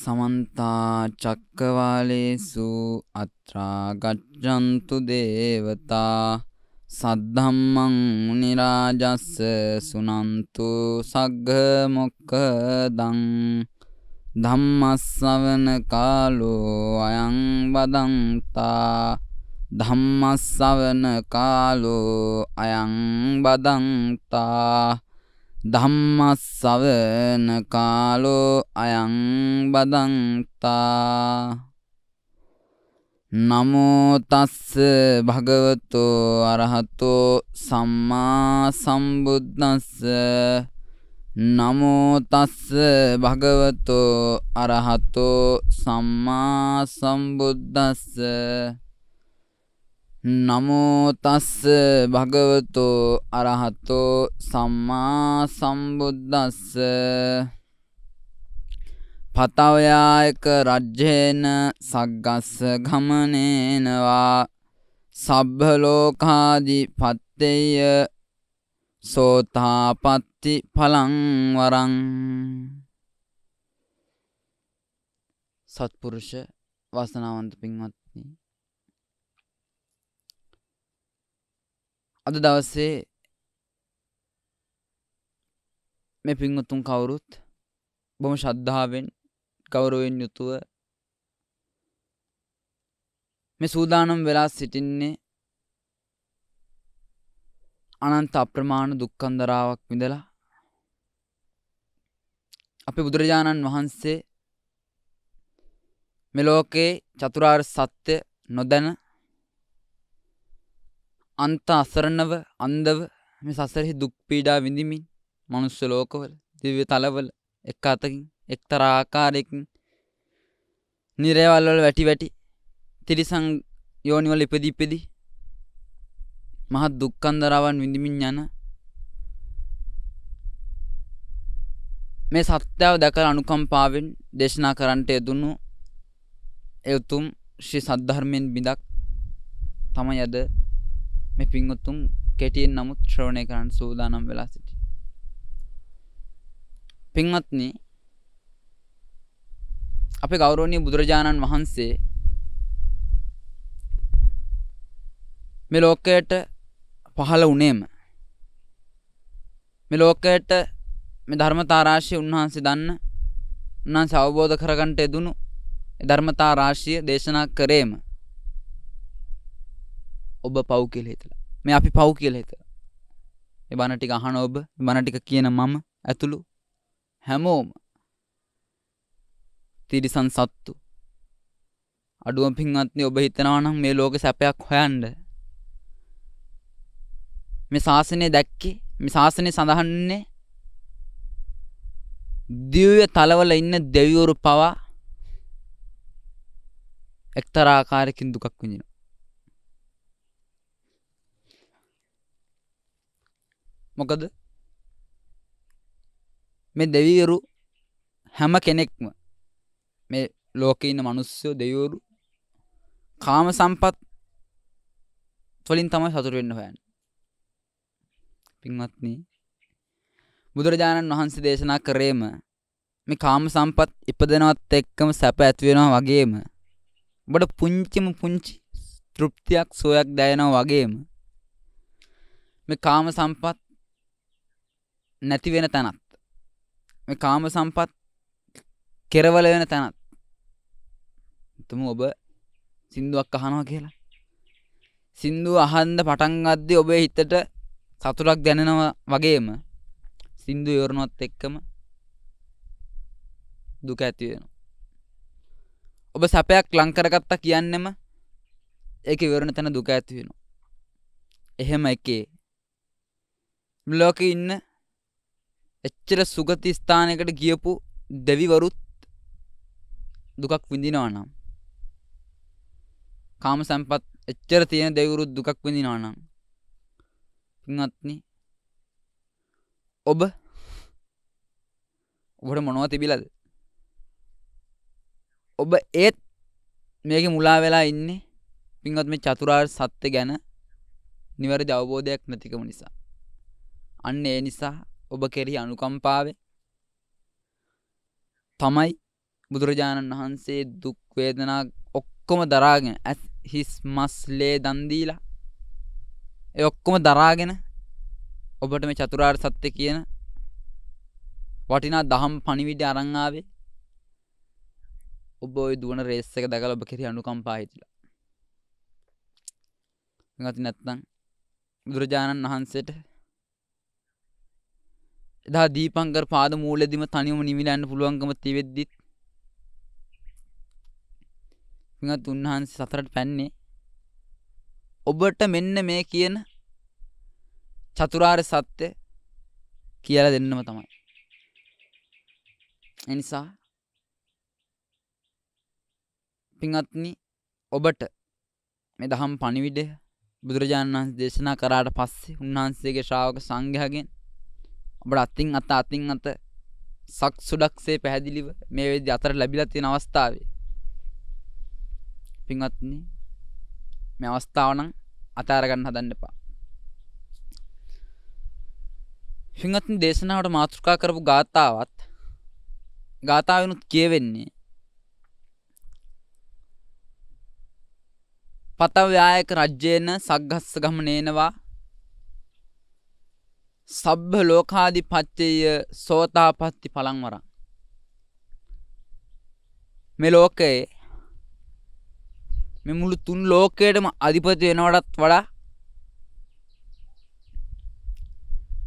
समन्ता चक्कवालेषु अत्रा गच्छन्तु देवता सद्धम्मं मुनिराजस्स सुनन्तु सग्ग मोक्खदं धम्मස්සවන कालो अयं बदन्ता धम्मස්සවන कालो अयं बदन्ता ධම්මස්සවන කාලෝ අයං බදන්තා නමෝ තස්ස භගවතෝ අරහතෝ සම්මා සම්බුද්දස්ස නමෝ තස්ස භගවතෝ අරහතෝ සම්මා සම්බුද්දස්ස නමෝ තස්ස භගවතෝ අරහතෝ සම්මා සම්බුද්දස්ස පතවයායක රජ්‍යේන සග්ගස්ස ගමනේනවා සබ්බ ලෝකාදිපත්තේය සෝතාපට්ටි ඵලං වරං සත්පුරුෂ වාසනාවන්ත පින්වත්නි, අද දවසේ මේ පින්වතුන් කවුරුත් බොහොම ශ්‍රද්ධාවෙන් ගෞරවයෙන් යුතුව මේ සූදානම් වෙලා සිටින්නේ අනන්ත අප්‍රමාණ දුක්ඛන්දරාවක් විඳලා අපේ බුදුරජාණන් වහන්සේ මේ ලෝකේ චතුරාර්ය සත්‍ය නොදැන අන්ත අසරණව අන්ධව මේ සසරෙහි දුක් පීඩා විඳිමින් මනුෂ්‍ය ලෝකවල දිව්‍ය තලවල එක් අතකින් එක්තරා ආකාරයකින් නිරේවල් වල වැටි තිරිසන් යෝනි වල ඉපදී මහත් දුක්ඛන්දරාවන් විඳිමින් යන මේ සත්‍යව දැකලා අනුකම්පාවෙන් දේශනා කරන්නට යෙදුණු ඒ උතුම් ශ්‍රී සද්ධර්මයෙන් බිඳක් තමයි අද මේ පින්වතුන් කෙටියෙන් නමුත් ශ්‍රවණය කරන්න සූදානම් වෙලා සිටින්නේ. පින්වත්නි, අපේ ගෞරවනීය බුදුරජාණන් වහන්සේ මේ ලෝකයට පහළ වුණේම මේ ලෝකයට මේ ධර්මතා රාශිය උන්වහන්සේ දන්න උන්වහන්සේ අවබෝධ කරගන්නට යෙදුණු ඒ ධර්මතා රාශිය දේශනා කරේම ඔබ පව් කියලා හිතලා, මේ අපි පව් කියලා හිතලා මේ බණ ටික අහන ඔබ, මේ බණ ටික කියන මම ඇතුළු හැමෝම තිරිසන් සත්තු අඩුවම පින්වත්නි, ඔබ හිතනවා නම් මේ ලෝකේ සැපයක් හොයන්න මේ ශාසනය දැක්කේ, මේ ශාසනය සඳහන්නේ දිව්‍ය තලවල ඉන්න දෙවිවරු පවා එක්තරා ආකාරයකින් දුකක් විඳිනවා. මොකද මේ දෙවිවරු හැම කෙනෙක්ම මේ ලෝකේ ඉන්න මිනිස්සු දෙවිවරු කාම සම්පත් වලින් තමයි සතුට වෙන්න හොයන්නේ. පින්වත්නි, බුදුරජාණන් වහන්සේ දේශනා කරේම මේ කාම සම්පත් ඉපදෙනවත් එක්කම සැප ඇති වෙනවා වගේම ඔබට පුංචි තෘප්තියක් සෝයක් දැනෙනවා වගේම මේ කාම සම්පත් නැති වෙන තැනත්, මේ කාම සම්පත් කෙරවල වෙන තැනත් තුමු ඔබ සින්දුවක් අහනවා කියලා. සින්දුව අහන්න පටන් ගද්දී ඔබේ හිතට සතුටක් දැනෙනවා වගේම සින්දුව ඉවරනවත් එක්කම දුක ඇති වෙනවා. ඔබ සැපයක් ලං කරගත්තා කියන්නෙම ඒක ඉවරන තැන දුක ඇති වෙනවා. එහෙම එකේ ලෝකේ ඉන්න එච්චර සුගති ස්ථානයකට ගියපු දෙවිවරුත් දුකක් විඳිනවා නම්, කාම සම්පත් එච්චර තියෙන දෙවිවරුත් දුකක් විඳිනවා නම්, පින්වත්නි, ඔබට මොනවද තිබිලාද? ඔබ ඒත් මේකේ මුලා වෙලා ඉන්නේ පින්වත් මේ චතුරාර්ය සත්‍ය ගැන නිවැරදි අවබෝධයක් නැතිකම නිසා. අන්න ඒ නිසා ඔබ කෙරෙහි අනුකම්පාවෙන් තමයි බුදුරජාණන් වහන්සේ දුක් වේදනා ඔක්කොම දරාගෙන හිස් මස්ලේ දන් දීලා ඒ ඔක්කොම දරාගෙන ඔබට මේ චතුරාර්ය සත්‍ය කියන වටිනා දහම් පණිවිඩය අරන් ආවේ ඔබ ওই දුවන රේස් එක දැකලා ඔබ කෙරෙහි අනුකම්පා හිතිලා. නැත්නම් නැත්නම් බුදුරජාණන් වහන්සේට එදා දීපංකර පාද මූලෙදිම තනියම නිවිලා යන්න පුළුවන්කම තිබෙද්දිත් විගත උන්වහන්සේ සතරට පැන්නේ ඔබට මෙන්න මේ කියන චතුරාර්ය සත්‍ය කියලා දෙන්නම තමයි. ඒ නිසා පින්වත්නි ඔබට මේ දහම් පණිවිඩය බුදුරජාණන් වහන්සේ දේශනා කරාට පස්සේ උන්වහන්සේගේ ශ්‍රාවක සංඝයාගෙන් ඔබට අතින් අත සක්සුඩක්සේ පැහැදිලිව මේ වෙද්දි අතර ලැබිලා තියෙන අවස්ථාවේ පින්වත්නි මේ අවස්ථාව නම් අතාර ගන්න හදන්න එපා. පින්වත්නි දේශනාවට මාතෘකා කරපු ගාථාවෙනුත් කියවෙන්නේ පතව්‍යායක රජ්‍යේන සග්ගස්ස ගමනේනවා සබ්බ ලෝකාධිපත්‍යය සෝතාපට්ටි පලං වරං. මේ ලෝකයේ මේ මුළු තුන් ලෝකයටම අධිපති වෙනවටත් වඩා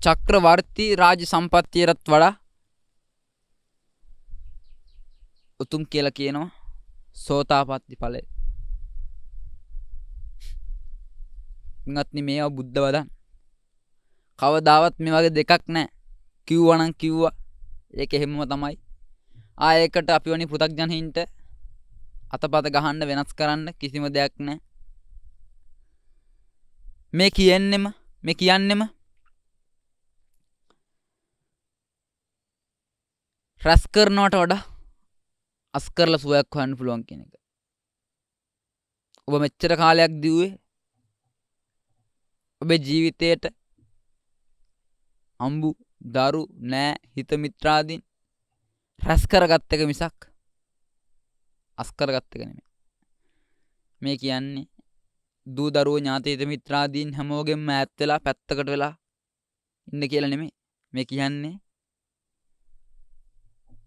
චක්‍රවර්ති රාජ සම්පත්තියටත් වඩා උතුම් කියලා කියනවා සෝතාපට්ටි ඵලය. ඉංගත්නි මේවා බුද්ධ වදන් කවදාවත් මේ වගේ දෙකක් නැහැ. කිව්වනම් කිව්වා. ඒක එහෙමම තමයි. ඒකට අපි වනි පෘථග්ජනහින්ට අතපත ගහන්න වෙනස් කරන්න කිසිම දෙයක් නැහැ. මේ කියන්නෙම රැස් කරනවට වඩා අස් කරලා සුවයක් හොයන්න පුළුවන් කියන එක. ඔබ මෙච්චර කාලයක් දිව්වේ ඔබේ ජීවිතයට අම්බු දරු නෑ හිත මිත්‍රාදීන් රැස් කරගත්ත එක මිසක් අස් කරගත්ත එක නෙමෙයි. මේ කියන්නේ දූ දරුවෝ ඥාති හිත මිත්‍රාදීන් හැමෝගෙම ඈත් වෙලා පැත්තකට වෙලා ඉන්න කියලා නෙමෙයි. මේ කියන්නේ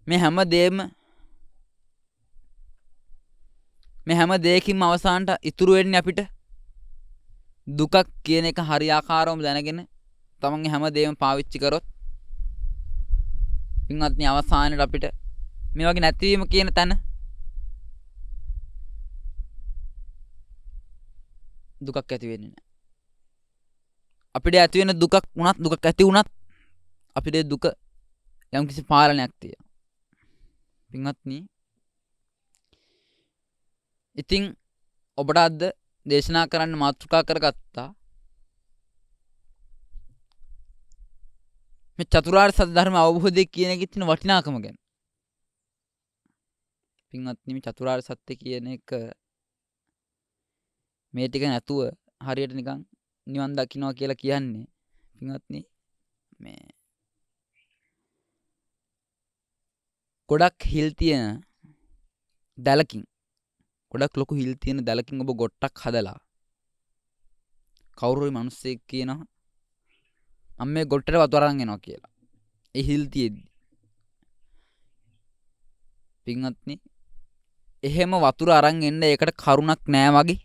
මේ හැම දෙයකින්ම අවසානට ඉතුරු වෙන්නේ අපිට දුකක් කියන එක හරියාකාරවම දැනගෙන තමන්ගේ හැම දෙයක්ම පාවිච්චි කරොත් පින්වත්නි අවසානයේ අපිට මේ වගේ නැතිවීම කියන තැන දුකක් ඇති වෙන්නේ නැහැ. අපිට ඇති වෙන දුකක් ඇති වුණත් අපිට දුක යම් කිසි පාලනයක් තියෙනවා. පින්වත්නි ඉතින් ඔබට අද දේශනා කරන්න මාතෘකා කරගත්තා මේ චතුරාර්ය සත්‍ය ධර්ම අවබෝධය කියන එකේ තියෙන වටිනාකම ගැන. පින්වත්නි මේ චතුරාර්ය සත්‍ය කියන එක මේ ටික නැතුව හරියට නිකන් නිවන් දකින්නවා කියලා කියන්නේ පින්වත්නි මේ ගොඩක් හිල් තියෙන දැලකින් ගොඩක් ලොකු හිල් තියෙන දැලකින් ඔබ ගොට්ටක් හදලා කවුරු හරි මිනිස්සෙක් කියනවා මම මේ ගොට්ටට වතුර අරන් එනවා කියලා. ඒ හිල් තියෙද්දි පින්වත්නි එහෙම වතුර අරන් එන්න ඒකට කරුණක් නෑ වගේ.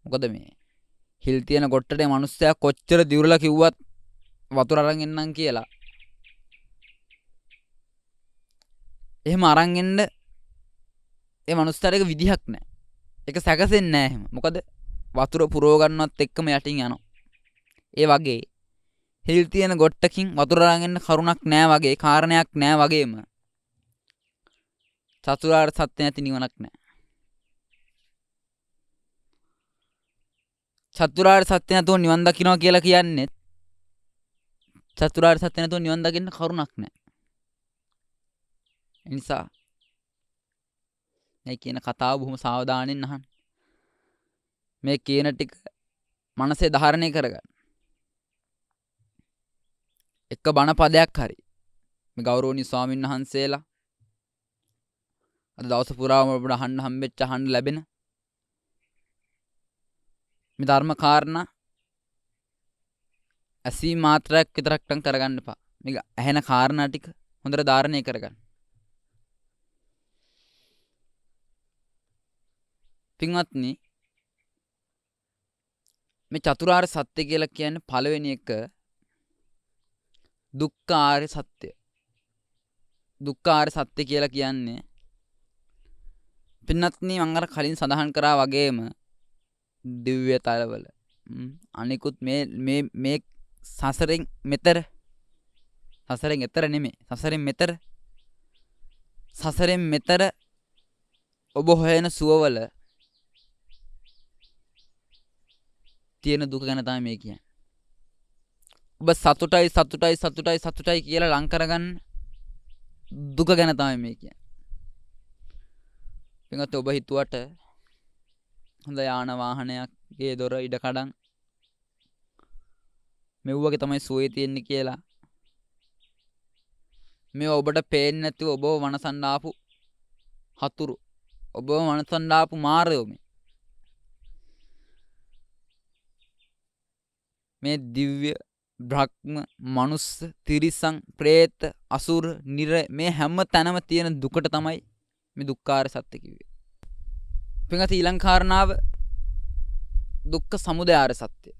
මොකද මේ හිල් තියෙන ගොට්ටට මිනිස්සයා කොච්චර දිවුරලා කිව්වත් වතුර අරන් එන්නම් කියලා. එහෙම අරන් එන්න ඒ මනුස්සයාට එක විදිහක් නැහැ. ඒක සැකසෙන්නේ නැහැ එහෙම. මොකද වතුර පුරව ගන්නවත් එක්කම යටින් යනවා. ඒ වගේ හිල් තියෙන ගොට්ටකින් වතුර අරන් එන්න කරුණක් නැහැ වගේ කාරණයක් නැහැ වගේම චතුරාර්ය සත්‍ය නැති නිවනක් නැහැ. චතුරාර්ය සත්‍ය නැතුව නිවන් දකින්නවා කියලා කියන්නේ චතුරාර්ය සත්‍ය නැතුව නිවන් දකින්න කරුණක් නැහැ. ඒ නිසා මේ කියන කතාව බොහොම සාවධානයෙන් අහන්න. මේ කියන ටික මනසේ ධාරණය කරගන්න. එක බණ පදයක් හරි මේ ගෞරවනීය ස්වාමීන් වහන්සේලා අද දවස පුරාම ඔබට අහන්න හම්බෙච්ච අහන්න ලැබෙන මේ ධර්ම කාරණා ඇසී මාත්‍රයක් විතරක් නම් කරගන්න එපා. මේක ඇහෙන කාරණා ටික හොඳට ධාරණය කරගන්න. පින්වත්නි, මේ චතුරාර්ය සත්‍ය කියලා කියන්නේ පළවෙනි එක දුක්ඛ ආර්ය සත්‍ය. දුක්ඛ ආර්ය සත්‍ය කියලා කියන්නේ පින්වත්නි මම අර කලින් සඳහන් කරා වගේම දිව්‍ය තලවල අනිකුත් මේ සසරෙන් මෙතර, සසරෙන් එතර නෙමෙයි, සසරෙන් මෙතර ඔබ හොයන සුවවල තියෙන දුක ගැන තමයි මේ කියන්නේ. ඔබ සතුටයි කියලා ලං කරගන්න දුක ගැන තමයි මේ කියන්නේ. පින්වත් ඔබ හිතුවට හොඳ යාන වාහනයක්ගේ දොර ඉඩකඩම් මෙව්වගේ තමයි සුවේ තියෙන්නේ කියලා. මේ ඔබට පේන්නේ නැතිව ඔබව වනසන්න ආපු හතුරු, ඔබව වනසන්න ආපු මාරයෝ මේ දිව්‍ය, බ්‍රහ්ම, මනුස්ස, තිරිසන්, പ്രേත, අසුර, නිර මේ හැම තැනම තියෙන දුකට තමයි මේ දුක්ඛාර සත්‍ය කිව්වේ. පින්වත්නි ඊළඟ කාරණාව දුක්ඛ සමුදයාර සත්‍ය.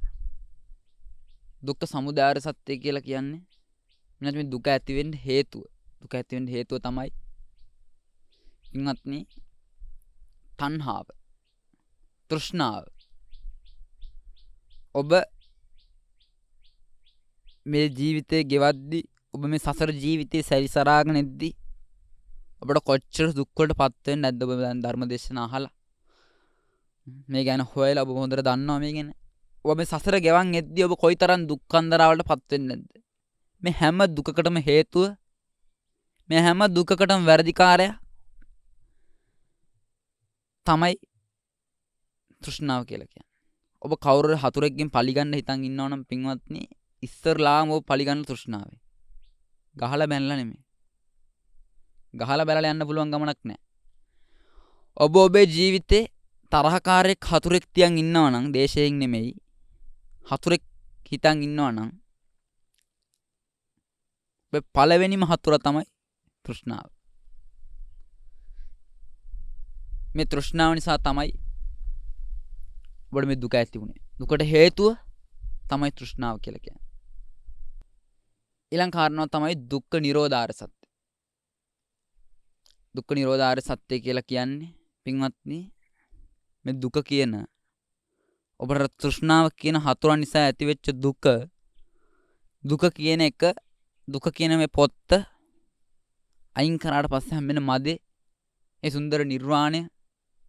දුක්ඛ සමුදයාර සත්‍ය කියලා කියන්නේ මේ දුක ඇති වෙන්න හේතුව. දුක ඇති වෙන්න හේතුව තමයි පින්වත්නි තණ්හාව, තෘෂ්ණාව. ඔබ මේ ජීවිතේ ගෙවද්දි, ඔබ මේ සසර ජීවිතේ සැරිසරාගෙන ඉද්දි ඔබට කොච්චර දුක් වලට පත් වෙන්නේ නැද්ද? ඔබ දැන් ධර්ම දේශනා අහලා මේ ගැන හොයලා ඔබ හොඳට දන්නවා මේ ගැන. ඔබ මේ සසර ගෙවන් එද්දි ඔබ කොයිතරම් දුක්ඛන්දරාවලට පත් වෙන්නේ නැද්ද? මේ හැම දුකකටම හේතුව, මේ හැම දුකකටම වැරදිකාරයා තමයි තෘෂ්ණාව කියලා කියන්නේ. ඔබ කවුරු හතුරෙක්ගෙන් පලිගන්න හිතන් ඉන්නවනම් පින්වත්නි, ඉස්සරලාම ඔබ පලිගන්න තෘෂ්ණාවේ. ගහලා බැනලා නෙමෙයි. ගහලා බැලලා යන්න පුළුවන් ගමනක් නැහැ. ඔබ ඔබේ ජීවිතේ තරහකාරයෙක් හතුරෙක් තියන් ඉන්නවනම්, දේශයෙන් නෙමෙයි, හතුරෙක් හිතන් ඉන්නවනම් ඔබ පළවෙනිම හතුර තමයි තෘෂ්ණාව. මේ තෘෂ්ණාව නිසා තමයි ඔබට මේ දුක ඇති වුනේ. දුකට හේතුව තමයි තෘෂ්ණාව කියලා කියන්නේ. ඊළඟ කාරණාව තමයි දුක්ඛ නිරෝධාර සත්‍ය. දුක්ඛ නිරෝධාර සත්‍ය කියලා කියන්නේ පින්වත්නි මේ දුක කියන ඔබට තෘෂ්ණාව කියන හතුරන් නිසා ඇතිවෙච්ච දුක කියන එක, දුක කියන මේ පොත්ත අයින් කරාට පස්සේ හම්බෙන මදේ, ඒ සුන්දර නිර්වාණය,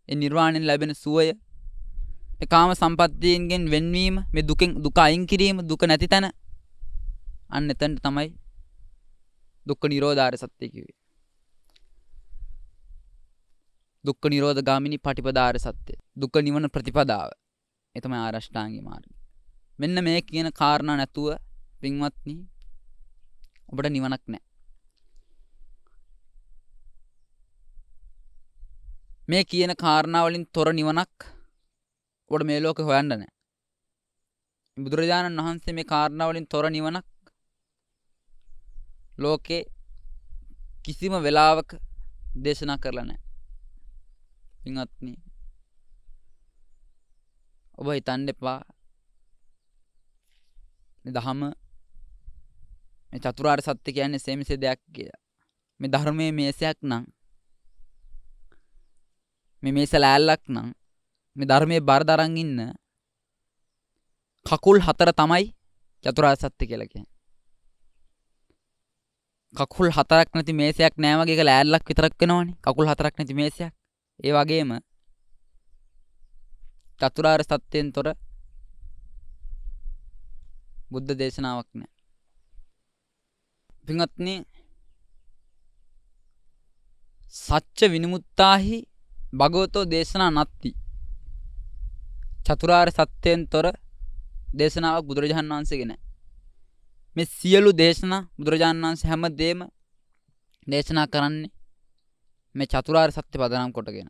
ඒ නිර්වාණයෙන් ලැබෙන සුවය, ඒ කාම සම්පත්තියෙන් වෙන්වීම, මේ දුක අයින් කිරීම, දුක නැති තැන, අන්න එතනට තමයි දුක්ඛ නිරෝධාර සත්‍ය කිව්වේ. දුක්ඛ නිරෝධ ගාමිනී පටිපදාර සත්‍ය. දුක නිවන ප්‍රතිපදාව. ඒ තමයි ආරෂ්ඨාංගික මාර්ගය. මෙන්න මේ කියන කාරණා නැතුව පින්වත්නි ඔබට නිවනක් නැහැ. මේ කියන කාරණා වලින් තොර නිවනක් ඔබට මේ ලෝකේ හොයන්න නැහැ. බුදුරජාණන් වහන්සේ මේ කාරණා වලින් තොර නිවනක් ලෝකේ කිසිම වෙලාවක දේශනා කරලා නැහැ. පින්වත්නි ඔබ හිතන්න එපා මේ ධහම, මේ චතුරාර්ය සත්‍ය කියන්නේ සේමිසේ දෙයක් කියලා. මේ ධර්මයේ මේසයක් නම්, මේ මේස ලෑල්ලක් නම්, මේ ධර්මයේ බර දරන් ඉන්න කකුල් 4 තමයි චතුරාර්ය සත්‍ය කියලා කියන්නේ. කකුල් 4ක් නැති මේසයක් නෑ වගේ, ඒක ලෑල්ලක් විතරක් වෙනවනේ. කකුල් 4ක් නැති මේසයක්. ඒ වගේම චතුරාර්ය සත්‍යයෙන් තොර බුද්ධ දේශනාවක් නෑ. පින්වත්නි සච්ච විනිමුත්තාහි භගවතෝ දේශනා නැත්ති. චතුරාර්ය සත්‍යයෙන් තොර දේශනාවක් බුදුරජාණන් වහන්සේගේ නෑ. මේ සියලු දේශනා බුදුරජාණන් වහන්සේ හැමදේම දේශනා කරන්නේ මේ චතුරාර්ය සත්‍ය පදනම් කොටගෙන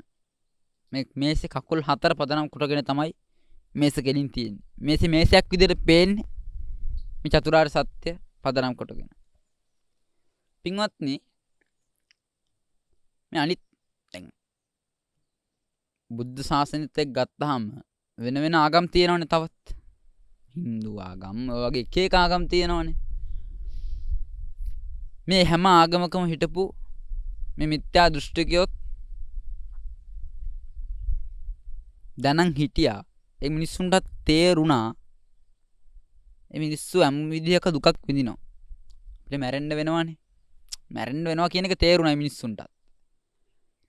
මේ මේසේ කකුල් 4 පදනම් කොටගෙන තමයි මේස ගෙලින් තියෙන්නේ. මේසයක් විදිහට පේන්නේ මේ චතුරාර්ය සත්‍ය පදනම් කොටගෙන. පින්වත්නි මේ අනිත් දැන් බුද්ධ ශාසනයත් එක්ක ගත්තාම වෙන ආගම් තියෙනවනේ තවත්. Hindu ආගම් වගේ එක ආගම් තියෙනවනේ. මේ හැම ආගමකම හිටපු මේ මිත්‍යා දෘෂ්ටිකයොත් දැනන් හිටියා. ඒ මිනිස්සුන්ට තේරුණා මේ මිනිස්සු හැම විදිහක දුකක් විඳිනවා. අපිට මැරෙන්න වෙනවානේ. මැරෙන්න වෙනවා කියන එක තේරුණා මිනිස්සුන්ට.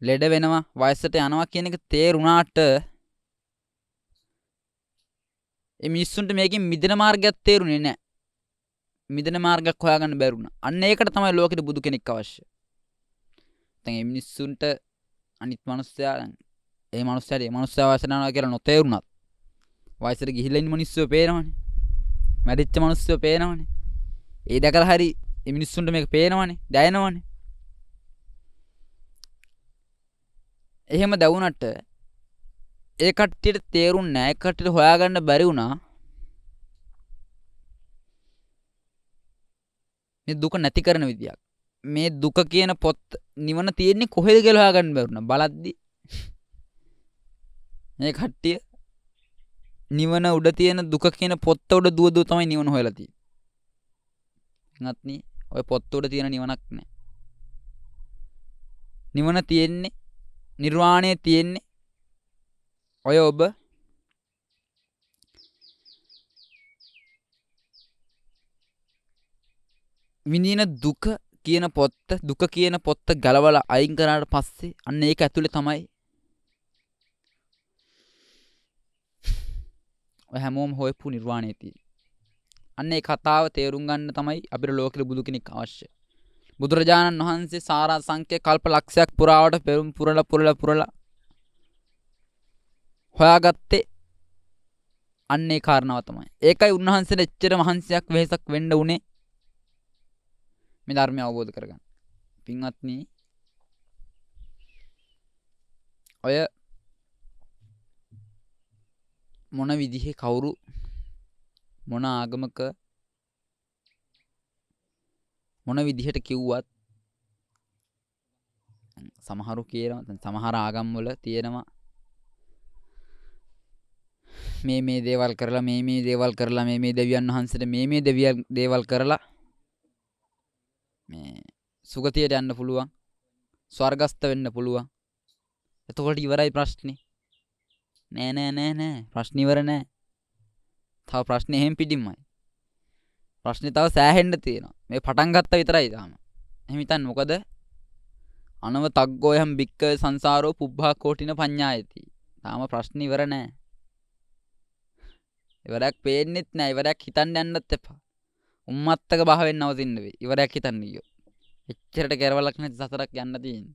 ලෙඩ වෙනවා, වයසට යනවා කියන එක තේරුණාට ඒ මිනිස්සුන්ට මේකෙන් මිදෙන මාර්ගයක් තේරුනේ නැහැ. මිදෙන මාර්ගයක් හොයාගන්න බැරුණා. අන්න ඒකට තමයි ලෝකෙට බුදු කෙනෙක් අවශ්‍ය. දැන් මේ මිනිස්සුන්ට අනිත් මිනිස්සයා ඒ මිනිස්සයා අවශ්‍ය නැහැ කියලා නොතේරුණත් වයසට ගිහිල්ලා ඉන්න මිනිස්සු පේනවනේ. මැරිච්ච මිනිස්සු පේනවනේ. ඒ දැකලා හරි මේ මිනිස්සුන්ට මේක පේනවනේ, දැනෙනවනේ. එහෙම දැවුනට ඒ කට්ටියට තේරුන්නේ නැහැ. ඒ කට්ටියට හොයාගන්න බැරි වුණා. මේ දුක නැති කරන විදියක්. මේ දුක කියන පොත් නිවන තියෙන්නේ කොහෙද කියලා හොයාගන්න බැරි වුණා. බලද්දි මේ කට්ටිය නිවන උඩ තියෙන දුක කියන පොත්ත උඩ දුව තමයි නිවන හොයලා තියෙන්නේ. නැත්නම් ඔය පොත්ත උඩ තියෙන නිවනක් නැහැ. නිවන තියෙන්නේ නිර්වාණය තියෙන්නේ ඔය ඔබ විඳින දුක කියන පොත්ත ගලවලා අයින් කරාට පස්සේ අන්න ඒක ඇතුලේ තමයි ඔය හැමෝම හොයපු නිර්වාණය තියෙන්නේ. අන්න ඒ කතාව තේරුම් ගන්න තමයි අපිට ලෝකෙට බුදු කෙනෙක් අවශ්‍ය. බුදුරජාණන් වහන්සේ සාරා සංඛ්‍ය කල්ප ලක්ෂයක් පුරාවට පෙරම් පුරලා හොයාගත්තේ අන්නේ කාරණාව තමයි. ඒකයි උන්වහන්සේට එච්චර මහන්සියක් වෙහසක් වෙන්න උනේ මේ ධර්මය අවබෝධ කරගන්න. පින්වත්නි ඔය මොන විදිහේ කවුරු මොන ආගමක මොන විදිහට කිව්වත් සමහරු කියනවා සමහර ආගම් වල තියෙනවා මේ දේවල් කරලා මේ දේවල් කරලා මේ දෙවියන් වහන්සේට මේ දේවල් කරලා මේ සුගතියට යන්න පුළුවන් ස්වර්ගස්ත වෙන්න පුළුවන්. එතකොට ඉවරයි ප්‍රශ්නේ. නෑ ප්‍රශ්න ඉවර නෑ. තව ප්‍රශ්නේ එහෙම් පිටින්මයි. ප්‍රශ්නේ තව සෑහෙන්න තියෙනවා. මේ පටන් ගත්ත විතරයි තාම. එහෙම හිතන්න මොකද අනව තග්ගෝ යම් බික්ක සංසාරෝ පුබ්බා කෝටින පඤ්ඤායති. තාම ප්‍රශ්න ඉවර නෑ. ඉවරයක් පේන්නෙත් නෑ. ඉවරයක් හිතන්න යන්නත් එපා. උම්මත්තක භාවයෙන් නවතින්න වෙයි. ඉවරයක් හිතන්න ගියොත්. එච්චරට කෙරවලක් නැති සතරක් යන්න තියෙන්නේ.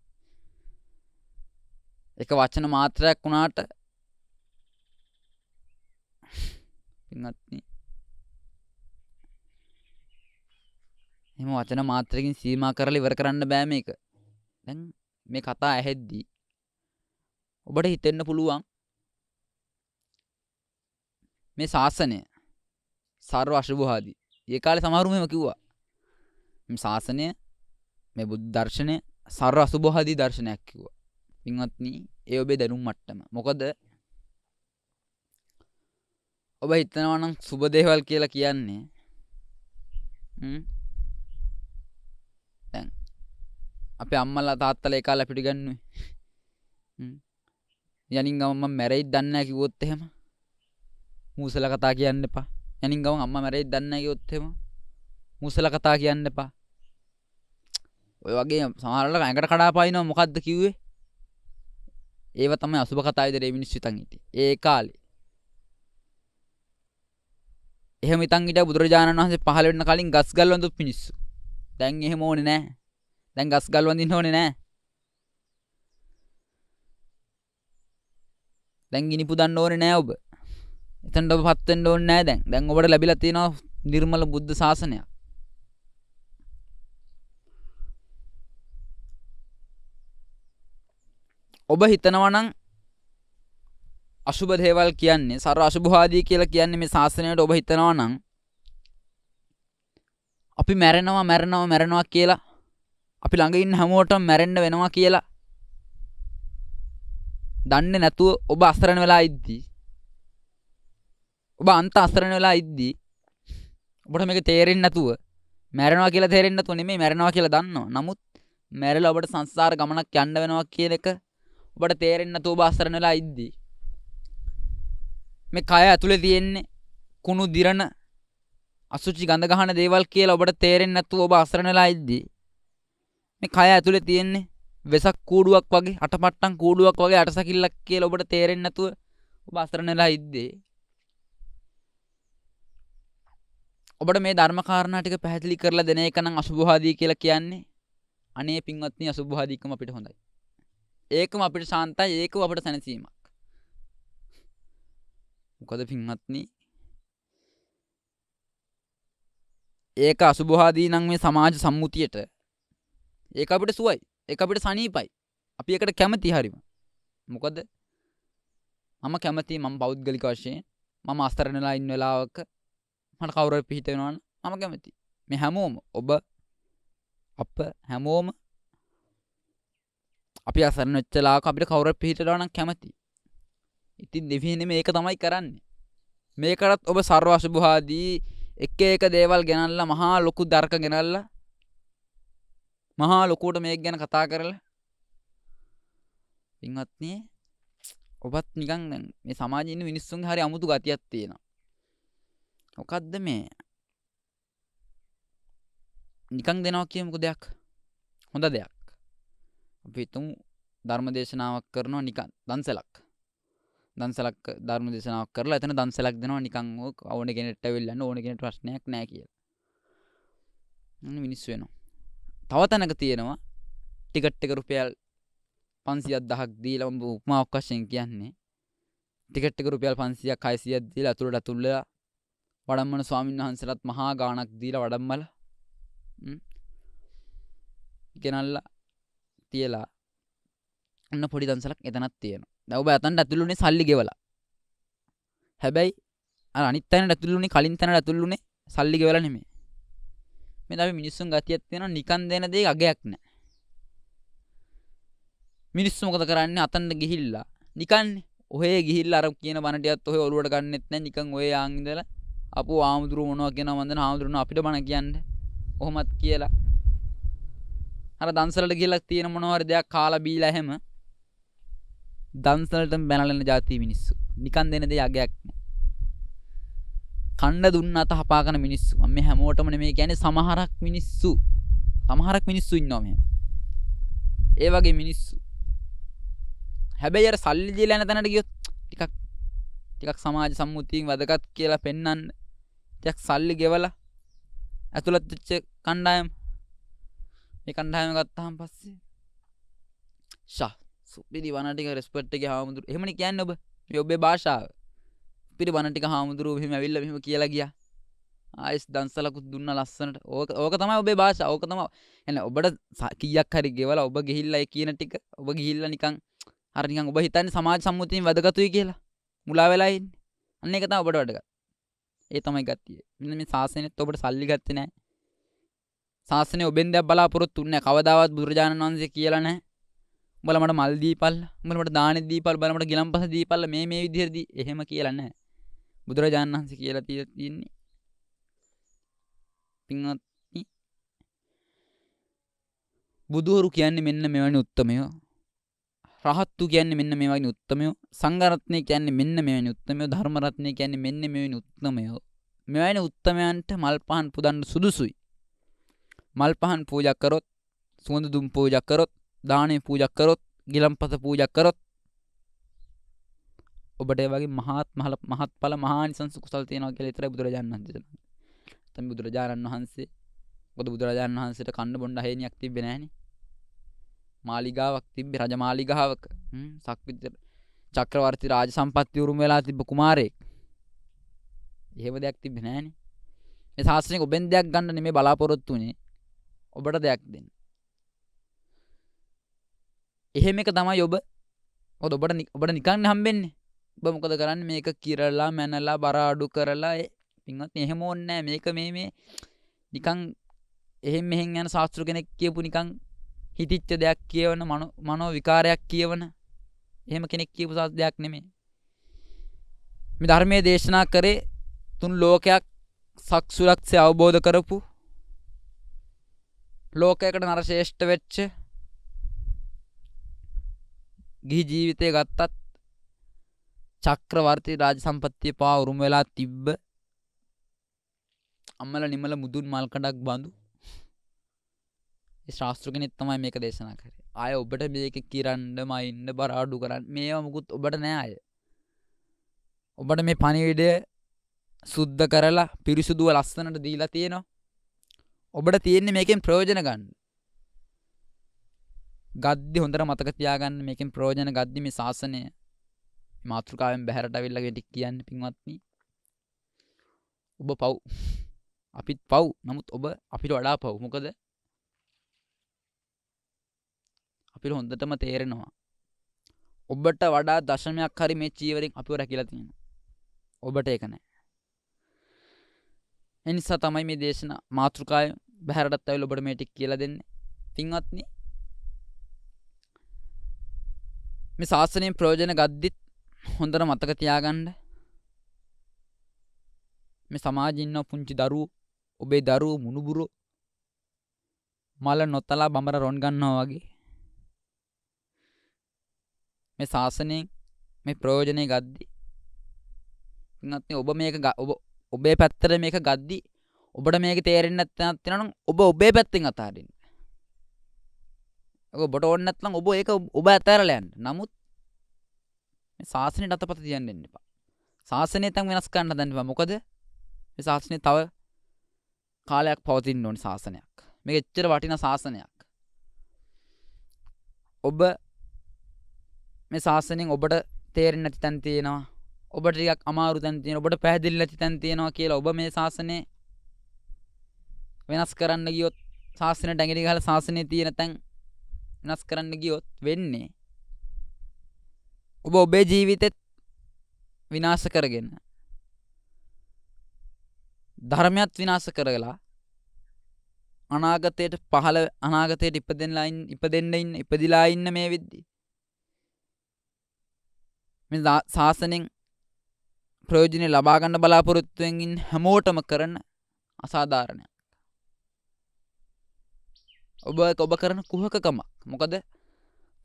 එක වචන මාත්‍රයක් වුණාට පින්වත්නි එහෙම වචන මාත්‍රකින් සීමා කරලා ඉවර කරන්න බෑ මේක. දැන් මේ කතා ඇහෙද්දී ඔබට හිතෙන්න පුළුවන් මේ ශාසනය සර්ව අශුභාදී. ඒ කාලේ සමහරු මෙහෙම කිව්වා. මේ ශාසනය මේ බුද්ධ දර්ශනය සර්ව අශුභාදී දර්ශනයක් කිව්වා. පින්වත්නි ඒ ඔබේ දැනුම් මට්ටම. මොකද ඔබ හිතනවා නම් සුබ දේවල් කියලා කියන්නේ දැන් අපේ අම්මලා තාත්තලා ඒ කාලේ අපිට ගන්නුවේ යනින් ගම මම මැරෙයිද දන්නේ නැහැ කිව්වොත් එහෙම මූසල කතා කියන්න එපා. යනින් ගම අම්මා මැරෙයිද දන්නේ නැහැ කිව්වොත් එහෙම මූසල කතා කියන්න එපා. ඔය වගේ සමහරවල් ඇඟට කඩාපාිනවා මොකද්ද කිව්වේ? ඒව තමයි අසුබ කතා විදිහට මිනිස්සු හිතන් හිටියේ. ඒ කාලේ. එහෙම හිතන් හිටියා බුදුරජාණන් වහන්සේ පහළ වෙන්න කලින් ගස් ගල් වඳු මිනිස්සු. දැන් එහෙම ඕනේ නැහැ. දැන් ගස් ගල් වඳින්න ඕනේ නැහැ. දැන් ගිනි පුදන්න ඕනේ නැහැ ඔබ. එතනට ඔබ පත් වෙන්න ඕනේ නැහැ දැන්. දැන් ඔබට ලැබිලා තියෙනවා නිර්මල බුද්ධ ශාසනයක්. ඔබ හිතනවා නම් අසුබ දේවල් කියන්නේ සර්ව අසුභවාදී කියලා කියන්නේ මේ ශාසනයට ඔබ හිතනවා නම් අපි මැරෙනවා කියලා අපි ළඟ ඉන්න හැමෝටම මැරෙන්න වෙනවා කියලා දන්නේ නැතුව ඔබ අසරණ වෙලා ඉද්දී ඔබ අන්ත අසරණ වෙලා ඉද්දී ඔබට මේක තේරෙන්නේ නැතුව මැරෙනවා කියලා තේරෙන්නේ නැතුව නෙමෙයි මැරෙනවා කියලා දන්නවා. නමුත් මැරෙලා ඔබට සංසාර ගමනක් යන්න වෙනවා කියන එක ඔබට තේරෙන්නේ නැතුව ඔබ අසරණ වෙලා ඉද්දී මේ කය ඇතුලේ තියෙන්නේ කුණු දිරන අසුචි ගඳ ගහන දේවල් කියලා ඔබට තේරෙන්නේ නැතුව ඔබ අසරණ වෙලා ඉද්දී මේ කය ඇතුලේ තියෙන්නේ වෙසක් කූඩුවක් වගේ අටපට්ටම් කූඩුවක් වගේ අටසකිල්ලක් කියලා ඔබට තේරෙන්නේ නැතුව ඔබ අසරණ වෙලා ඉද්දී ඔබට මේ ධර්ම කාරණා ටික පැහැදිලි කරලා දෙන එක නම් අසුභවාදී කියලා කියන්නේ. අනේ පින්වත්නි අසුභවාදීකම අපිට හොඳයි. ඒකම අපිට ශාන්තයි, ඒකම අපිට සැනසීමක්. මොකද පින්වත්නි ඒක අසුභවාදී නම් මේ සමාජ සම්මුතියට ඒක අපිට සුවයි. ඒක අපිට සනීපයි. අපි ඒකට කැමති හරිම. මොකද මම කැමති මම පෞද්ගලික වශයෙන් මම අස්තරන වෙලා ඉන්න වෙලාවක මට කවුරු හරි පිහිට වෙනවා නම් මම කැමති. මේ හැමෝම ඔබ අප හැමෝම අපි අසරණ වෙච්ච ලාක අපිට කවුරු හරි පිහිට වෙනවා නම් කැමති. ඉතින් දෙවියනේ මේක තමයි කරන්නේ. මේකටත් ඔබ සර්ව අසුභවාදී එක දේවල් ගෙනල්ලා මහා ලොකු දර්ක ගෙනල්ලා මහා ලොකුට මේක ගැන කතා කරලා පින්වත්නි ඔබත් නිකන් දැන් මේ සමාජයේ ඉන්න මිනිස්සුන්ගේ හරි අමුතු ගතියක් තියෙනවා. මොකද්ද මේ නිකන් දෙනවා කියමුකෝ දෙයක් හොඳ දෙයක්. අපි හිතමු ධර්ම දේශනාවක් කරනවා නිකන් දන්සලක් ධර්ම දේශනාවක් කරලා එතන දන්සලක් දෙනවා නිකන් ඕනේ කෙනෙක්ට ඇවිල්ලා යන්න ඕනේ කෙනෙක්ට ප්‍රශ්නයක් නැහැ කියලා. මිනිස්සු වෙනවා. තව තැනක තියෙනවා ටිකට් එක රුපියල් 500ක් දීලා උපමාවක් වශයෙන් කියන්නේ ටිකට් එක රුපියල් 500ක් 600ක් දීලා අතුලට වඩම්මන ස්වාමීන් වහන්සේලාත් මහා ගාණක් දීලා වඩම්මලා ගෙනල්ලා තියලා අන්න පොඩි දන්සලක් එතනක් තියෙනවා. දැන් ඔබ අතන්ට ඇතුළුනේ සල්ලි ගෙවලා. හැබැයි අර අනිත් තැනට ඇතුළුනේ කලින් තැනට ඇතුළුනේ සල්ලි ගෙවලා නෙමෙයි. මේ අපි මිනිස්සුන් ගතියක් තියෙනවා නිකන් දෙන දේ අගයක් නැහැ. මිනිස්සු මොකද කරන්නේ අතන්ට ගිහිල්ලා නිකන්නේ ඔහේ ගිහිල්ලා අර කියන බණ ටිකත් ඔහේ ඔලුවට ගන්නෙත් නැහැ නිකන් ඔය ආන් ඉඳලා අපෝ ආමුදුරු මොනවා කියනවා මන්දන ආමුදුරුන අපිට බණ කියන්නේ. ඔහොමත් කියලා අර දන්සලට ගිහලා තියෙන මොනවා හරි දෙයක් කාලා බීලා එහෙම දන්සලටම බැනලන જાති මිනිස්සු. නිකන් දෙන දේ අගයක් නැහැ. කණ්ඩ දුන්න අත හපා කරන මිනිස්සු. මම මේ හැමෝටම නෙමෙයි කියන්නේ සමහරක් මිනිස්සු ඉන්නවා මෙහෙම. ඒ වගේ මිනිස්සු. හැබැයි අර සල්ලි දීලා යන තැනට ගියොත් ටිකක් සමාජ සම්මුතියෙන් වැදගත් කියලා පෙන්වන්න ටිකක් සල්ලි ගෙවලා ඇතුළත් වෙච්ච කණ්ඩායම මේ කණ්ඩායම ගත්තාම පස්සේ සුපිරි වණ ටික රෙස්පෙක්ට් එකේ හාමුදුරු එහෙමනේ කියන්නේ ඔබ මේ ඔබේ භාෂාව පිරි වණ ටික හාමුදුරු මෙහෙම ඇවිල්ලා මෙහෙම කියලා ගියා ආයිස් දන්සලකුත් දුන්නා ලස්සනට ඕක තමයි ඔබේ භාෂාව ඕක තමයි එන්නේ ඔබට කීයක් හරි ගෙවලා ඔබ ගිහිල්ලා ඒ කියන ටික ඔබ ගිහිල්ලා නිකන් අර නිකන් ඔබ හිතන්නේ සමාජ සම්මුතියෙන් වැදගත්ුයි කියලා මුලා වෙලා ඉන්නේ අන්න ඒක තමයි ඔබට වැඩගත් ඒ තමයි ගතිය මෙන්න මේ ශාසනයත් ඔබට සල්ලි ගත්තේ නැහැ ශාසනය ඔබෙන් දෙයක් බලාපොරොත්තු වෙන්නේ නැහැ කවදාවත් බුදුරජාණන් වහන්සේ කියලා නැහැ උඹලා මට මල් දීපල්ලා උඹලා මට දානෙ දීපල්ලා උඹලා මට ගිලම්පස දීපල්ලා මේ විදිහටදී එහෙම කියලා නැහැ බුදුරජාණන් වහන්සේ කියලා තියෙන්නේ පින්වත්නි බුදුහරු කියන්නේ මෙන්න මෙවැනි උත්තමයෝ රහත්තු කියන්නේ මෙන්න මෙවැනි උත්තමයෝ සංඝ රත්නය කියන්නේ මෙන්න මෙවැනි උත්තමයෝ ධර්ම රත්නය කියන්නේ මෙන්න මෙවැනි උත්තමයෝ මෙවැනි උත්තමයන්ට මල් පහන් පුදන්න සුදුසුයි මල් පහන් පූජා කරොත් සුවඳ දුම් පූජා කරොත් දානේ පූජා කරොත් ගිලම්පස පූජා කරොත් ඔබට ඒ වගේ මහත්ඵල මහානිසංස කුසල් තියෙනවා කියලා විතරයි බුදුරජාණන් වහන්සේ දෙනවා. තමයි බුදුරජාණන් වහන්සේ මොකද බුදුරජාණන් වහන්සේට කන්න බොන්න හේනියක් තිබ්බේ නැහනේ. මාලිගාවක් තිබ්බේ රජ මාලිගාවක. සක්විති චක්‍රවර්ති රාජ සම්පත්තිය උරුම වෙලා තිබ්බ කුමාරයෙක්. එහෙම දෙයක් තිබ්බේ නැහනේ. මේ ශාස්ත්‍රයෙන් ඔබෙන් දෙයක් ගන්න නෙමෙයි බලාපොරොත්තු වෙන්නේ. ඔබට දෙයක් දෙන්න. එහෙම එක තමයි ඔබ ඔබට නිකන් හම්බෙන්නේ. ඔබ මොකද කරන්නේ? මේක කිරලා මැනලා බර අඩු කරලා පින්වත් එහෙම ඕනේ නැහැ. මේක මේ නිකන් එහෙන් මෙහෙන් යන ශාස්ත්‍ර කෙනෙක් කියපු නිකන් හිතිච්ච දෙයක් කියවන මනෝ විකාරයක් කියවන එහෙම කෙනෙක් කියපු දෙයක් නෙමෙයි. මේ ධර්මයේ දේශනා කරේ තුන් ලෝකයක් සක්සුලක්ෂය අවබෝධ කරපු ලෝකයකට නර ශ්‍රේෂ්ඨ වෙච්ච ගිහි ජීවිතය ගත්තත් චක්‍රවර්ති රාජ සම්පත්තිය පවා උරුම වෙලා තිබ්බ අම්මල නිමල මුදුන් මල්කඩක් බඳු ඒ ශාස්ත්‍ර කෙනෙක් තමයි මේක දේශනා කරේ. ආය ඔබට මේක කිරන්න මයින්න බර අඩු කරන්න මේවා මුකුත් ඔබට නෑ අය. ඔබට මේ පණිවිඩය සුද්ධ කරලා පිරිසුදුව ලස්සනට දීලා තියෙනවා. ඔබට තියෙන්නේ මේකෙන් ප්‍රයෝජන ගන්න. ගද්දි හොඳට මතක තියාගන්න මේකෙන් ප්‍රයෝජන ගද්දි මේ ශාසනය මාතෘකාවෙන් බැහැරට අවිල්ලා ගෙටි කියන්නේ පින්වත්නි. ඔබ පව්. අපිත් පව්. නමුත් ඔබ අපිට වඩා පව්. මොකද අපිට හොඳටම තේරෙනවා. ඔබට වඩා දශමයක් හරි මේ චීවරෙන් අපිව රැකිලා තියෙනවා. ඔබට ඒක නෑ. ඒ නිසා තමයි මේ දේශන මාතෘකාවෙන් බැහැරටත් අවිල්ලා ඔබට මේ ටික කියලා දෙන්නේ. පින්වත්නි මේ ශාසනයෙන් ප්‍රයෝජන ගද්දිත් හොඳට මතක තියාගන්න මේ සමාජයේ ඉන්න පුංචි දරුවෝ ඔබේ දරුවෝ මුණුබුරෝ මල නොතලා බඹර රොන් ගන්නවා වගේ මේ ශාසනයෙන් මේ ප්‍රයෝජනේ ගද්දි නැත්නම් ඔබ මේක ඔබේ පැත්තට මේක ගද්දි ඔබට මේක තේරෙන්නේ නැත්නම් ඔබ ඔබේ පැත්තෙන් අතාරින්න. ඔබට ඕනේ නැත්නම් ඔබ ඒක ඔබ අතහැරලා යන්න. නමුත් මේ ශාසනයට අතපත තියන්න දෙන්න එපා. ශාසනය තම වෙනස් කරන්න හදන්න එපා. මොකද මේ ශාසනය තව කාලයක් පවතින්න ඕනේ ශාසනයක්. මේක එච්චර වටිනා ශාසනයක්. ඔබ මේ ශාසනයෙන් ඔබට තේරෙන්නේ නැති තැන් තියෙනවා. ඔබට ටිකක් අමාරු තැන් තියෙනවා. ඔබට පැහැදිලි නැති තැන් තියෙනවා කියලා ඔබ මේ ශාසනය වෙනස් කරන්න ගියොත් ශාසනයට ඇඟිලි ගහලා ශාසනයේ තියෙන තැන් වෙනස් කරන්න ගියොත් වෙන්නේ ඔබ ඔබේ ජීවිතෙත් විනාශ කරගෙන ධර්මයක් විනාශ කරගලා අනාගතයට ඉපදිලා ඉන්න මේ විද්දී මේ ශාසනයෙන් ප්‍රයෝජනෙ ලබා ගන්න බලාපොරොත්තුෙන් ඉන්න හැමෝටම කරන අසාධාරණයක්. ඔබ කරන කුහකකමක්. මොකද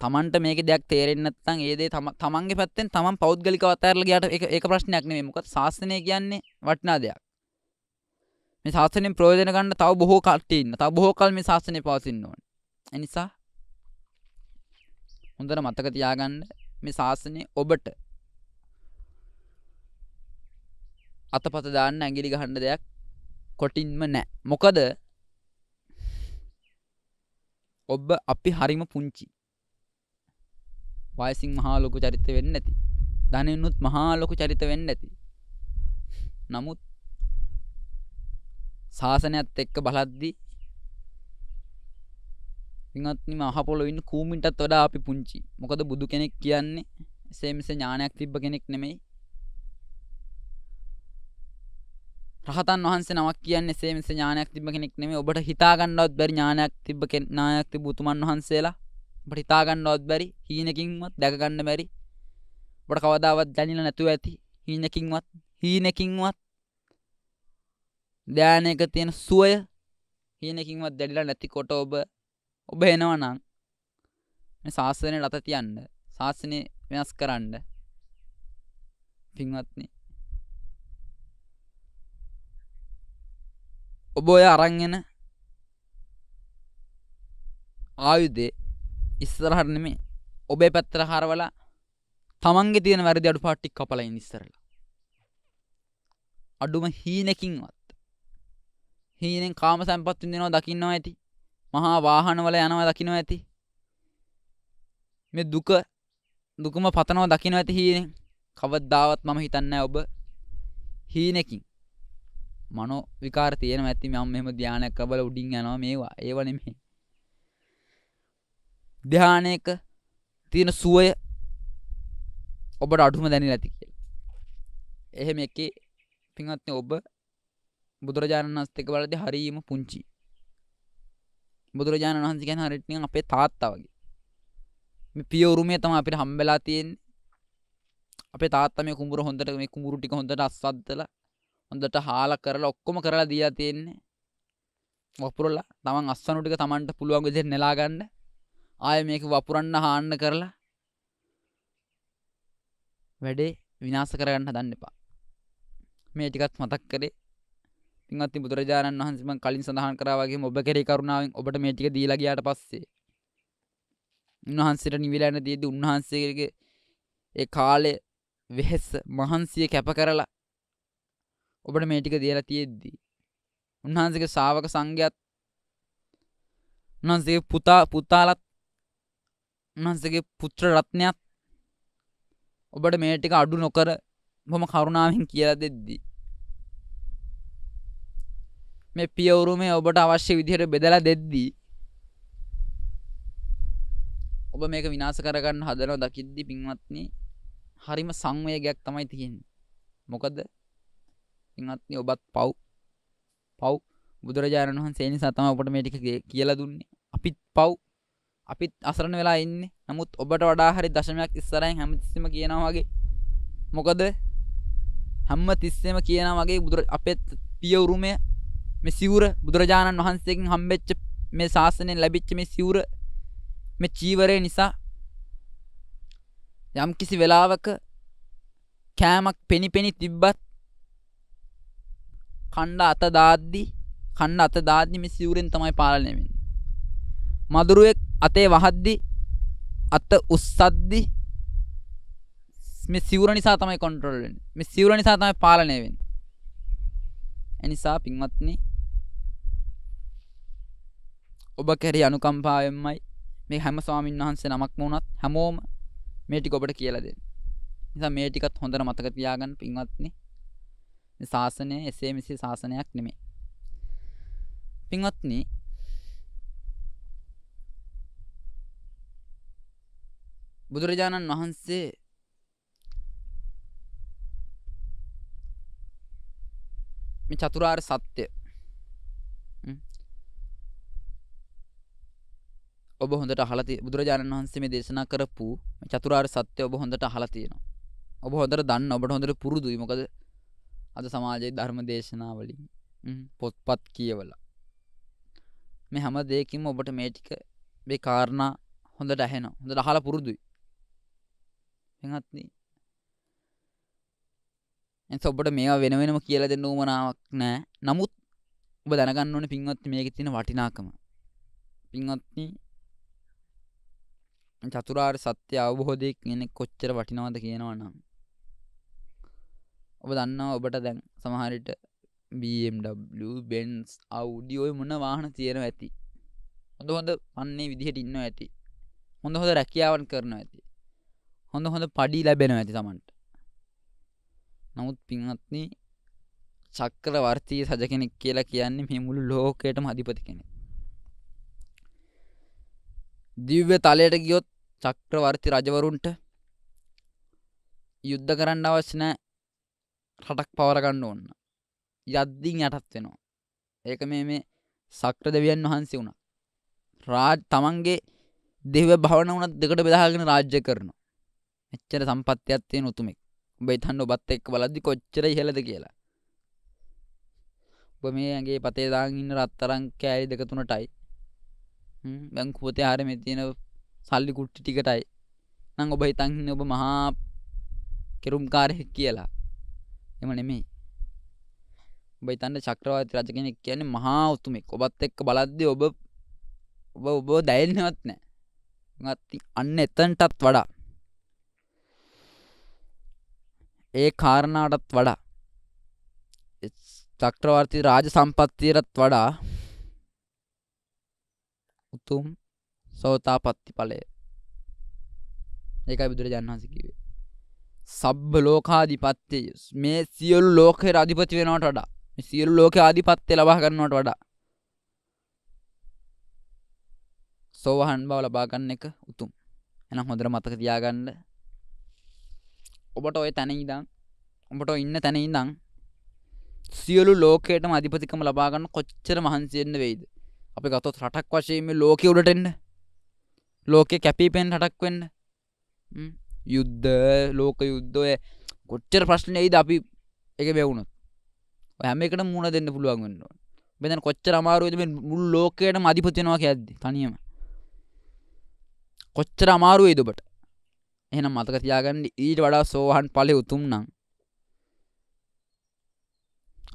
තමන්ට මේක දෙයක් තේරෙන්නේ නැත්නම් ඒ දේ තමන්ගේ පැත්තෙන් තමන් පෞද්ගලිකව අතහැරලා ගියාට ඒක ප්‍රශ්නයක් නෙමෙයි. මොකද ශාසනය කියන්නේ වටිනා දෙයක්. මේ ශාසනයෙන් ප්‍රයෝජන ගන්න තව බොහෝ කට්ටිය ඉන්න. තව බොහෝ කල් මේ ශාසනය පවතින්න ඕනේ. ඒ නිසා හොඳට මතක තියාගන්න මේ ශාසනය ඔබට අතපත දාන්න ඇඟිලි ගහන්න දෙයක් කොටින්ම නැහැ. මොකද අපි හරිම පුංචි. වයසින් මහා ලොකු චරිත වෙන්නේ නැති. ධනෙන්නුත් මහා ලොකු චරිත වෙන්නේ නැති. නමුත් ශාසනයත් එක්ක බලද්දී පින්වත්නි මහ පොළොවේ ඉන්න කූඹින්ටත් වඩා අපි පුංචි. මොකද බුදු කෙනෙක් කියන්නේ එසේ මෙසේ ඥානයක් තිබ්බ කෙනෙක් නෙමෙයි. රහතන් වහන්සේ නමක් කියන්නේ එසේ මෙසේ ඥානයක් තිබ්බ කෙනෙක් නෙමෙයි. ඔබට හිතා ගන්නවත් බැරි ඥානයක් තිබ්බ උතුමන් වහන්සේලා. ඔබට හිතා ගන්නවත් බැරි හීනකින්වත් දැක ගන්න බැරි. ඔබට කවදාවත් දැනෙලා නැතුව ඇති හීනකින්වත් ධානයක තියෙන සුවය හීනකින්වත් දැඩිලා නැතිකොට ඔබ එනවා නම් මේ ශාසනයට අත තියන්න, ශාසනය වෙනස් කරන්න පින්වත්නි ඔබ ඔය අරන් එන ආයුධේ ඉස්සරහට නෙමෙයි ඔබේ පැත්තට හරවලා තමන්ගේ තියෙන වැරදි අඩුපාඩු ටික කපලා ඉන්න ඉස්සරලා. අඩුම හීනෙන් කාම සම්පත් විඳිනවා දකින්නවා ඇති. මහා වාහනවල යනවා දකින්නවා ඇති. මේ දුකම පතනවා දකින්නවා ඇති හීනෙන්. කවදාවත් මම හිතන්නේ ඔබ හීනකින් මනෝ විකාර තියෙනවා ඇති. මම මෙහෙම ධානයක් අබල උඩින් යනවා ඒව නෙමෙයි. ධානයක තියෙන සුවය ඔබට අඩුම දැනෙලා ඇති කියලා. එහෙම එකේ පින්වත්නි ඔබ බුදුරජාණන් වහන්සේත් එක්ක බලද්දී හරීම පුංචි. බුදුරජාණන් වහන්සේ කියන්නේ හරියට නිකන් අපේ තාත්තා වගේ. මේ පිය උරුමය තමයි අපිට හම්බෙලා තියෙන්නේ. අපේ තාත්තා මේ කුඹුර හොඳට මේ කුඹුරු ටික හොඳට අස්වද්දලා හොඳට හාලා කරලා ඔක්කොම කරලා දීලා තියෙන්නේ. වපුරලා තමන් අස්වනු ටික තමන්ට පුළුවන් විදිහට නෙලා ගන්න. ආයෙ මේක වපුරන්න හාන්න කරලා වැඩේ විනාශ කරගන්න හදන්න එපා. මේ ටිකත් මතක් කරේ පින්වත්නි බුදුරජාණන් වහන්සේ මම කලින් සඳහන් කරා වගේම ඔබ කෙරේ කරුණාවෙන් ඔබට මේ ටික දීලා ගියාට පස්සේ උන්වහන්සේට නිවිලා යන දෙයේදී උන්වහන්සේගේ ඒ කාලේ වෙහෙස මහන්සිය කැප කරලා ඔබට මේ ටික දීලා තියෙද්දී උන්වහන්සේගේ ශ්‍රාවක සංඝයාත් උන්වහන්සේගේ පුතාලත් උන්වහන්සේගේ පුත්‍ර රත්නයත් ඔබට මේ ටික අඩු නොකර බොහොම කරුණාවෙන් කියලා දෙද්දී මේ පිය උරුමය ඔබට අවශ්‍ය විදිහට බෙදලා දෙද්දී ඔබ මේක විනාශ කරගන්න හදනවා දකිද්දී පින්වත්නි හරිම සංවේගයක් තමයි තියෙන්නේ. මොකද පින්වත්නි ඔබත් පව් බුදුරජාණන් වහන්සේ නිසා තමයි ඔබට මේ ටික කියලා දුන්නේ. අපිත් පව් අපිත් අසරණ වෙලා ඉන්නේ. නමුත් ඔබට වඩා හරි දශමයක් ඉස්සරහින් හැමතිස්සෙම කියනවා වගේ. මොකද හැමතිස්සෙම කියනවා වගේ අපේ පිය උරුමය මේ සිවුර බුදුරජාණන් වහන්සේගෙන් හම්බෙච්ච මේ ශාසනයෙන් ලැබිච්ච මේ සිවුර මේ චීවරය නිසා යම් කිසි වෙලාවක කෑමක් පෙනි තිබ්බත් කණ්ඩ අත දාද්දි මේ සිවුරෙන් තමයි පාලනය වෙන්නේ. මදුරුවෙක් අතේ වහද්දි අත උස්සද්දි මේ සිවුර නිසා තමයි කන්ට්‍රෝල් වෙන්නේ. මේ සිවුර නිසා තමයි පාලනය වෙන්නේ. එනිසා පින්වත්නි ඔබ කෙරෙහි අනුකම්පාවෙන්මයි මේ හැම ස්වාමීන් වහන්සේ නමක්ම වුණත් හැමෝම මේ ටික ඔබට කියලා දෙන්නේ. නිසා මේ ටිකත් හොඳට මතක තියාගන්න පින්වත්නි. මේ ශාසනය එසේ මෙසේ ශාසනයක් නෙමෙයි. පින්වත්නි බුදුරජාණන් වහන්සේ මේ චතුරාර්ය සත්‍ය ඔබ හොඳට අහලා බුදුරජාණන් වහන්සේ මේ දේශනා කරපු මේ චතුරාර්ය සත්‍ය ඔබ හොඳට අහලා තියෙනවා. ඔබ හොඳට දන්න ඔබට හොඳට පුරුදුයි. මොකද අද සමාජයේ ධර්ම දේශනාවලින් පොත්පත් කියවලා මේ හැම දෙයකින්ම ඔබට මේ ටික මේ කාරණා හොඳට ඇහෙනවා. හොඳට අහලා පුරුදුයි. එහත්නි එතකොට ඔබට මේවා වෙන වෙනම කියලා දෙන්න උවමනාවක් නැහැ. නමුත් ඔබ දැනගන්න ඕනේ පින්වත්නි මේකේ තියෙන වටිනාකම. පින්වත්නි චතුරාර්ය සත්‍ය අවබෝධය කියන්නේ කොච්චර වටිනවද කියනවනම් ඔබ දන්නවා ඔබට දැන් සමහර විට BMW, Benz, Audi ඔය මොන වාහන තියෙනවා ඇති. හොඳ පන්නේ විදිහට ඉන්නවා ඇති. හොඳ රැකියාවන් කරනවා ඇති. හොඳ පඩි ලැබෙනවා ඇති Tamanට. නමුත් පින්වත්නි චක්‍රවර්ති සජ කෙනෙක් කියලා කියන්නේ මේ මුළු ලෝකයටම අධිපති කෙනෙක්. දිව්‍ය තලයට ගියොත් චක්‍රවර්ති රජවරුන්ට යුද්ධ කරන්න අවශ්‍ය නැහැ. රටක් පවර ගන්න ඕන. යද්දින් යටත් වෙනවා. ඒක මේ සක්‍ර දෙවියන් වහන්සේ වුණා. තමන්ගේ දිව්‍ය භවන වුණත් දෙකට බෙදාගෙන රාජ්‍ය කරනවා. එච්චර සම්පත්තියක් තියෙන උතුමෙක්. ඔබ හිතන්න ඔබත් එක්ක බලද්දි කොච්චර ඉහළද කියලා. ඔබ මේ ඇඟේ පතේ දාගෙන ඉන්න රත්තරන් කෑලි 2-3ටයි බැංකු පොතේ ආරේ මේ තියෙන සල්ලි කුට්ටි ටිකටයි නම් ඔබ හිතන් ඉන්නේ ඔබ මහා කෙරුම්කාරයෙක් කියලා. එම නෙමෙයි. ඔබ හිතන්නේ චක්‍රවර්ති රජ කෙනෙක් කියන්නේ මහා උතුමෙක්. ඔබත් එක්ක බලද්දී ඔබ දැයෙන්නේවත් නැහැ. අන්න එතනටත් වඩා ඒ කාරණාටත් වඩා චක්‍රවර්ති රාජ සම්පත්තියටත් වඩා උතුම් සෝතාපට්ටි ඵලය. ඒකයි බුදුරජාණන් වහන්සේ කිව්වේ. සබ්බ ලෝකාධිපත්‍ය මේ සියලු ලෝකේ අධිපති වෙනවට වඩා මේ සියලු ලෝකේ ආධිපත්‍ය ලබා ගන්නවට වඩා සෝවහන් බව ලබා ගන්න එක උතුම්. එහෙනම් හොඳට මතක තියාගන්න. ඔබට ඔය තැන ඉඳන් ඔබට ඉන්න තැන ඉඳන් සියලු ලෝකයටම අධිපතිකම ලබා ගන්න කොච්චර මහන්සි වෙන්න වෙයිද? අපි ගත්තොත් රටක් වශයෙන් මේ ලෝකෙ උඩට එන්න. ලෝකේ කැපිපෙන රටක් වෙන්න. යුද්ධ, ලෝක යුද්ධ ඔය කොච්චර ප්‍රශ්න එයිද අපි ඒක බැවුනොත්. ඔය හැම එකටම මුණ දෙන්න පුළුවන් වෙන්න ඕන. බෙදෙන කොච්චර අමාරුයිද මේ මුළු ලෝකයටම අධිපති වෙනවා කියද්දි තනියම. කොච්චර අමාරුයිද ඔබට? එහෙනම් මතක තියාගන්න ඊට වඩා සෝහන් ඵලෙ උතුම් නම්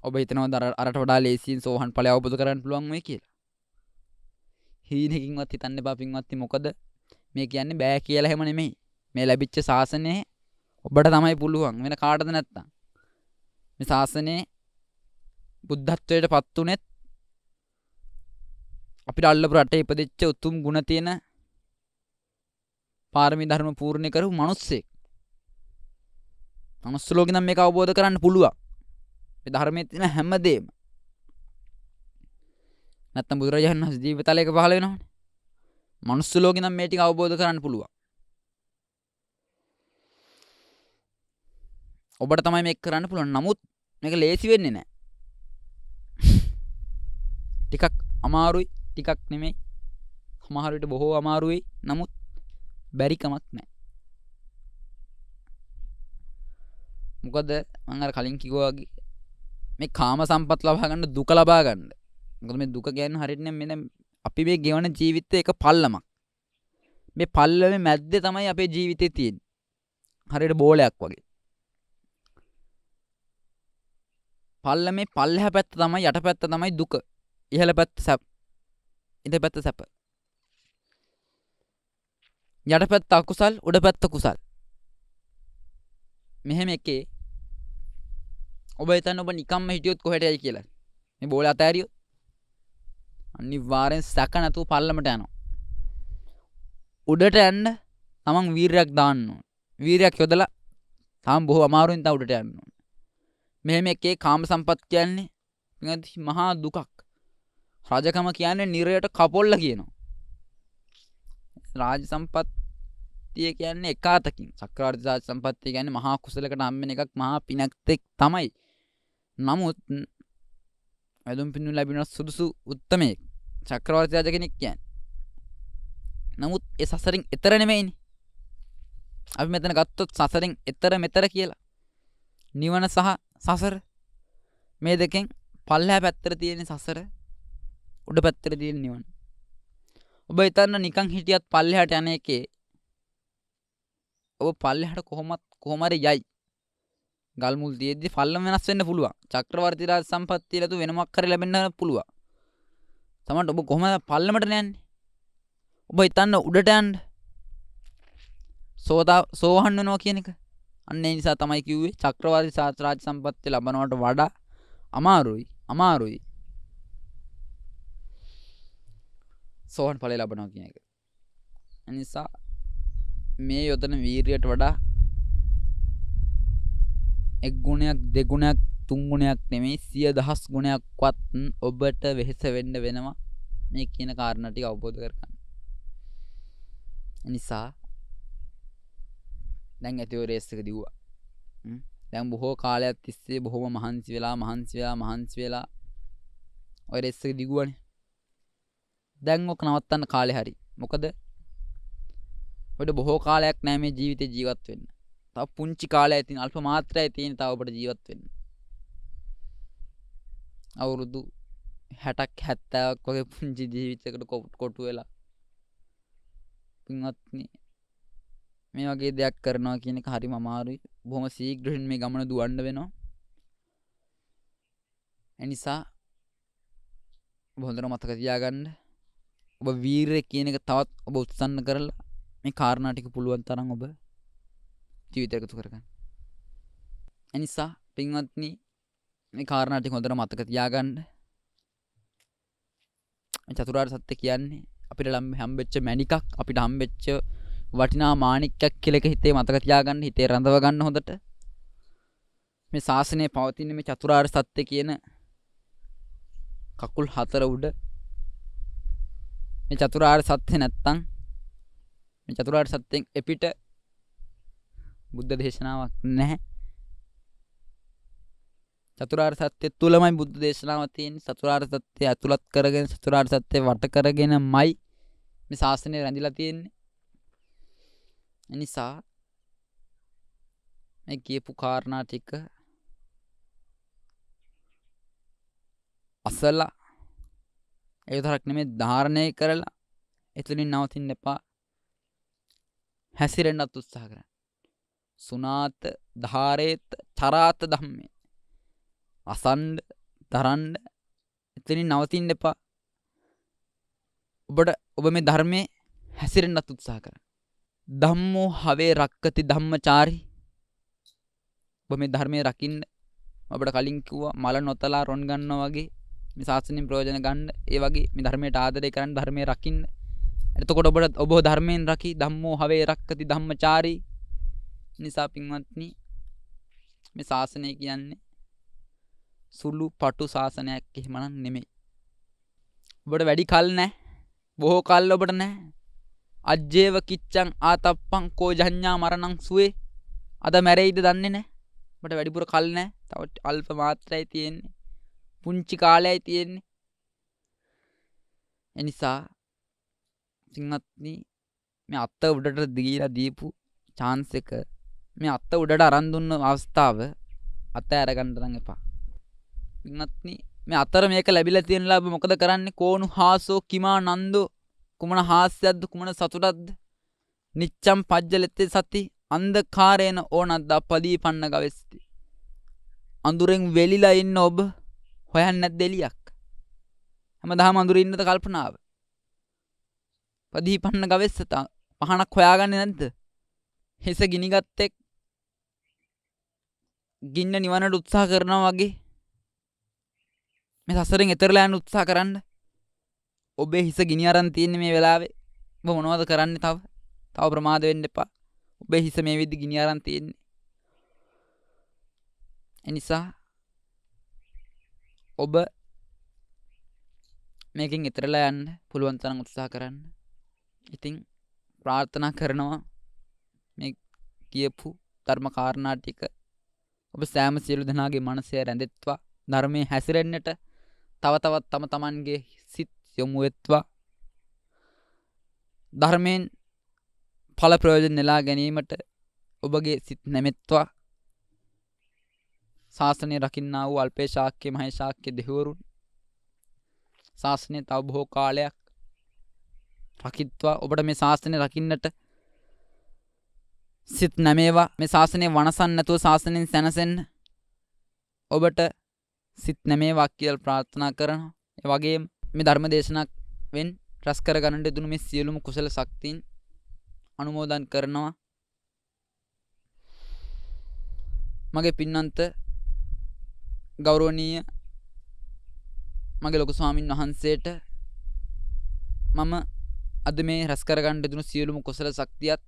ඔබ හිතනවාද අරට වඩා ලේසියෙන් සෝහන් ඵලය අවබෝධ කරගන්න පුළුවන් වෙයි කියලා? හීනකින්වත් හිතන්න එපා පින්වත්නි. මොකද මේ කියන්නේ බෑ කියලා හැම නෙමෙයි. මේ ලැබිච්ච ශාසනය ඔබට තමයි පුළුවන්. වෙන කාටද නැත්තම්? මේ ශාසනයේ බුද්ධත්වයට පත් උනේත් අපිට අල්ලපු රටේ ඉපදෙච්ච උතුම් ගුණ තියෙන පාරමී ධර්ම පූර්ණ කරපු මිනිස්සෙක්. මනුස්ස ලෝකේ නම් මේක අවබෝධ කරන්න පුළුවන්. මේ ධර්මයේ තියෙන හැමදේම. නැත්තම් බුදුරජාණන් වහන්සේ ජීවිතලයක පහළ වෙනවනේ. මනුස්ස ලෝකේ නම් මේ ටික අවබෝධ කරන්න පුළුවන්. ඔබට තමයි මේක කරන්න පුළුවන්. නමුත් මේක ලේසි වෙන්නේ නැහැ. ටිකක් අමාරුයි, ටිකක් නෙමෙයි. සමහර විට බොහෝ අමාරුයි. නමුත් බැරි කමක් නැහැ. මොකද මම අර කලින් කිව්වා වගේ මේ කාම සම්පත් ලබා ගන්න දුක ලබා ගන්න. මොකද මේ දුක කියන්නේ හරියට මෙන්න අපි මේ ගෙවන ජීවිතේ එක පල්ලමක්. මේ පල්ලමේ මැද්දේ තමයි අපේ ජීවිතේ තියෙන්නේ. හරියට බෝලයක් වගේ. පල්ලමේ පල්ලෙහා පැත්ත තමයි යට පැත්ත තමයි දුක. ඉහළ පැත්ත සැප. ඉත පැත්ත සැප. යට පැත්ත අකුසල්, උඩ පැත්ත කුසල්. මෙහෙම එකේ ඔබ හිතන්න ඔබ නිකම්ම හිටියොත් කොහෙට යයි කියලා. මේ බෝලේ අතෑරියොත් අනිවාර්යෙන් සැක නැතුව පල්ලමට යනවා. උඩට යන්න තමන් වීරයක් දාන්න ඕන. වීරයක් යොදලා තාම බොහෝ අමාරුවෙන් තව උඩට යන්න ඕන. මෙහෙම එකේ කාම සම්පත් කියන්නේ මහා දුකක්. රාජකම කියන්නේ නිරයට කපොල්ල කියනවා. රාජ සම්පත්තිය කියන්නේ එකාතකින් චක්‍රවර්ති රාජ සම්පත්තිය කියන්නේ මහා කුසලයකට හම්බෙන එකක්, මහා පිනක් තමයි. නමුත් ඇදුම් පින්නු ලැබෙන සුදුසු උත්තමයෙක් චක්‍රවර්ති රාජ කෙනෙක් කියන්නේ. නමුත් ඒ සසරින් එතර නෙමෙයිනේ. අපි මෙතන ගත්තොත් සසරින් එතර මෙතර කියලා. නිවන සහ සසර මේ දෙකෙන් පල්ලෙහා පැත්තට තියෙන සසර, උඩ පැත්තට තියෙන නිවන. ඔබ හිතන්න නිකන් හිටියත් පල්ලෙහාට යන එකේ ඔබ පල්ලෙහාට කොහොම හරි යයි. ගල් මුල් තියෙද්දි පල්ලම වෙනස් වෙන්න පුළුවන්. චක්‍රවර්ති රාජ සම්පත්තිය ලතු වෙනමක් හරි ලැබෙන්න පුළුවන්. තමන්ට ඔබ කොහොමද පල්ලමට යන්නේ? ඔබ හිතන්න උඩට යන්න. සෝහන් වෙනවා කියන එක. අන්න ඒ නිසා තමයි කිව්වේ චක්‍රවර්ති රාජ සම්පත්තිය ලබනවට වඩා අමාරුයි. සෝහන් ඵලය ලබනවා කියන එක. ඒ නිසා මේ යොදන වීරියට වඩා එක් ගුණයක්, දෙගුණයක්, තුන් ගුණයක් නෙමෙයි 100,000 ගුණයක්වත් ඔබට වෙහෙස වෙන්න වෙනවා මේ කියන කාරණා ටික අවබෝධ කරගන්න. ඒ නිසා දැන් ඇතිව රේස් එක දිව්වා. දැන් බොහෝ කාලයක් තිස්සේ බොහොම මහන්සි වෙලා ඔය රේස් එක දිගුවානේ. දැන් ඔක නවත්තන්න කාලේ හරි. මොකද ඔබට බොහෝ කාලයක් නෑ මේ ජීවිතේ ජීවත් වෙන්න. තව පුංචි කාලයක් තියෙන, අල්ප මාත්‍රයක් තියෙන තව ඔබට ජීවත් වෙන්න. අවුරුදු 60ක් 70ක් වගේ පුංචි ජීවිතයකට කොටු වෙලා. පින්වත්නි මේ වගේ දෙයක් කරනවා කියන එක හරිම අමාරුයි. බොහොම ශීඝ්‍රයෙන් මේ ගමන දුවන්න වෙනවා. ඒ නිසා ඔබ හොඳට මතක තියාගන්න. ඔබ වීරයෙක් කියන එක තවත් ඔබ උත්සන්න කරලා මේ කාරණා ටික පුළුවන් තරම් ඔබ ජීවිතයට එකතු කරගන්න. ඒ නිසා පින්වත්නි මේ කාරණා ටික හොඳට මතක තියාගන්න. මේ චතුරාර්ය සත්‍ය කියන්නේ අපිට හම්බෙච්ච මැණිකක්, අපිට හම්බෙච්ච වටිනා මාණික්කයක් කියලා එක හිතේ මතක තියාගන්න, හිතේ රඳව ගන්න හොඳට. මේ ශාසනයේ පවතින මේ චතුරාර්ය සත්‍ය කියන කකුල් හතර උඩ මේ චතුරාර්ය සත්‍ය නැත්තම් මේ චතුරාර්ය සත්‍යෙන් එපිට බුද්ධ දේශනාවක් නැහැ. චතුරාර්ය සත්‍ය තුලමයි බුද්ධ දේශනාව තියෙන්නේ. චතුරාර්ය සත්‍ය ඇතුළත් කරගෙන චතුරාර්ය සත්‍ය වට කරගෙනමයි මේ ශාසනය රැඳිලා තියෙන්නේ. එනිසා මේ කියපු කාරණා ටික අසලා ඒ විතරක් නෙමෙයි ධාරණය කරලා එතනින් නවතින්න එපා. හැසිරෙන්නත් උත්සාහ කරන්න. සුනාත ධාරේත චරාත ධම්මේ. අසන්න දරන්න එතනින් නවතින්න එපා. ඔබ මේ ධර්මයේ හැසිරෙන්නත් උත්සාහ කරන්න. ධම්මෝ හවේ රක්කති ධම්මචාරී. ඔබ මේ ධර්මයේ රකින්න ඔබට කලින් කිව්වා මල නොතලා රොන් ගන්නවා වගේ මේ ශාසනයෙන් ප්‍රයෝජන ගන්න. ඒ වගේ මේ ධර්මයට ආදරය කරන්න ධර්මයේ රකින්න. එතකොට ඔබ ධර්මයෙන් රකි. ධම්මෝ හවේ රක්කති ධම්මචාරී. නිසා පින්වත්නි මේ ශාසනය කියන්නේ සුළු පටු ශාසනයක් එහෙමනම් නෙමෙයි. ඔබට වැඩි කල් නැහැ. බොහෝ කල් ඔබට නැහැ. අජ්ජේව කිච්ඡං ආතප්පං කෝ ජඤ්ඤා මරණං සුවේ. අද මැරෙයිද දන්නේ නැහැ. ඔබට වැඩිපුර කල් නැහැ. තව අල්ප මාත්‍රයි තියෙන්නේ. පුංචි කාලයයි තියෙන්නේ. එනිසා සිංහත්නි මේ අත්ත උඩට දීලා දීපු chance එක මේ අත්ත උඩට අරන් දුන්න අවස්ථාව අත අරගන්න නම් එපා. සිංහත්නි මේ අතර මේක ලැබිලා තියෙන ලාභ මොකද කරන්නේ? කෝණු හාසෝ කිමා නන්දෝ. කුමන හාස්‍යයක්ද කුමන සතුටක්ද? නිච්ඡම් පජ්ජලෙත්තේ සති අන්ධකාරේන ඕනද්දා පදීපන්න ගවෙස්ති. අඳුරෙන් වෙලිලා ඉන්න ඔබ හොයන්නේ නැද්ද එලියක්? හැමදාම අඳුරේ ඉන්නද කල්පනාව? පදීපන්න ගවෙස්සත පහනක් හොයාගන්නේ නැද්ද? හිස ගිනිගත්තෙක් ගින්න නිවනට උත්සාහ කරනවා වගේ මේ සසරෙන් එතරලා යන්න උත්සාහ කරන්න. ඔබේ හිස ගිනි අරන් තියෙන්නේ මේ වෙලාවේ. ඔබ මොනවද කරන්නේ තව? තව ප්‍රමාද වෙන්න එපා. ඔබේ හිස මේ විදිහ ගිනි අරන් තියෙන්නේ. එනිසා ඔබ මේකෙන් එතරලා යන්න පුළුවන් තරම් උත්සාහ කරන්න. ඉතින් ප්‍රාර්ථනා කරනවා මේ කියපු ධර්ම කාරණා ටික ඔබ සෑම සියලු දෙනාගේ මනසේ රැඳෙත්වා. ධර්මයේ හැසිරෙන්නට තව තවත් තම තමන්ගේ සිත් යොමු වෙත්වා. ධර්මයෙන් ඵල ප්‍රයෝජන නෙලා ගැනීමට ඔබගේ සිත් නැමෙත්වා. ශාසනය රකින්නා වූ අල්පේ ශාක්‍ය මහේ ශාක්‍ය දෙවිවරුන් ශාසනය තව බොහෝ කාලයක් රකිත්වා. ඔබට මේ ශාසනය රකින්නට සිත් නැමේවා. මේ ශාසනය වනසන්න නැතුව ශාසනයෙන් සැනසෙන්න ඔබට සිත් නැමේවා කියලා ප්‍රාර්ථනා කරනවා. ඒ වගේම මේ ධර්ම දේශනාවෙන් රැස් කර ගන්නට දුණු මේ සියලුම කුසල ශක්තියින් අනුමෝදන් කරනවා. මගේ පින්නන්ත ගෞරවනීය මගේ ලොකු ස්වාමින් වහන්සේට මම අද මේ රැස් කර ගන්නට දුණු සියලුම කුසල ශක්තියත්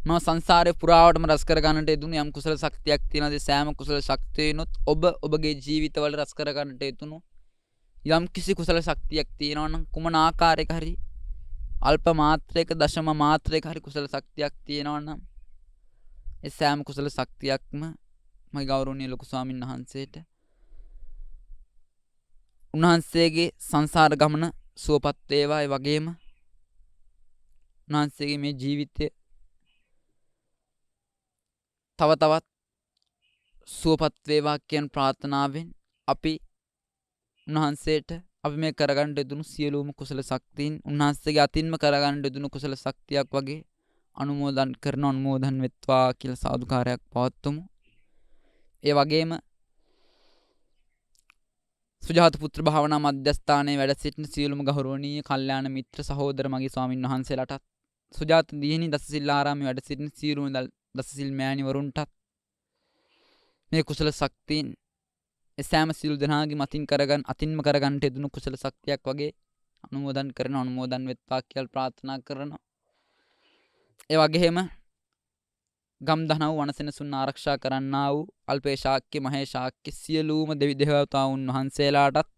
මම සංසාරේ පුරාවටම රැස් කර ගන්නට යෙදුණු යම් කුසල ශක්තියක් තියෙනවාද සෑම කුසල ශක්තියනොත් ඔබගේ ජීවිතවල රැස් කර ගන්නට යෙදුණු යම් කිසි කුසල ශක්තියක් තියෙනවා නම් කුමන ආකාරයක හරි අල්ප මාත්‍රයක දශම මාත්‍රයක හරි කුසල ශක්තියක් තියෙනවා නම් ඒ සෑම කුසල ශක්තියක්ම මගේ ගෞරවනීය ලොකු ස්වාමීන් වහන්සේට උන්වහන්සේගේ සංසාර ගමන සුවපත් වේවා. ඒ වගේම උන්වහන්සේගේ මේ ජීවිතය තව තවත් සුවපත් වේවා කියන ප්‍රාර්ථනාවෙන් අපි උන්වහන්සේට අපි මේ කරගන්න යෙදුණු සියලුම කුසල ශක්තියින් උන්වහන්සේගේ අතින්ම කරගන්න යෙදුණු කුසල ශක්තියක් වගේ අනුමෝදන් කරන අනුමෝදන් වෙත්වා කියලා සාදුකාරයක් පවත්වමු. ඒ වගේම සුජාත පුත්‍ර භාවනා මධ්‍යස්ථානයේ වැඩ සිටින සියලුම ගෞරවනීය කල්යාණ මිත්‍ර සහෝදර මගේ ස්වාමින් වහන්සේලාටත් සුජාත දිහිණි දසසිල් ආරාමයේ වැඩ සිටින සියලුම දසසිල් මෑණිවරුන්ටත් මේ කුසල ශක්තියින් එසෑම සියලු දෙනාගේ අතින්ම කරගන්නට යෙදුණු කුසල ශක්තියක් වගේ අනුමෝදන් කරන අනුමෝදන් වෙත්වා කියලා ප්‍රාර්ථනා කරනවා. ඒ වගේම ගම්දහනව වනසෙනසුන් ආරක්ෂා කරන්නා වූ අල්පේ ශාක්‍ය මහේ ශාක්‍ය සියලුම දෙවි දේවතාවුන් වහන්සේලාටත්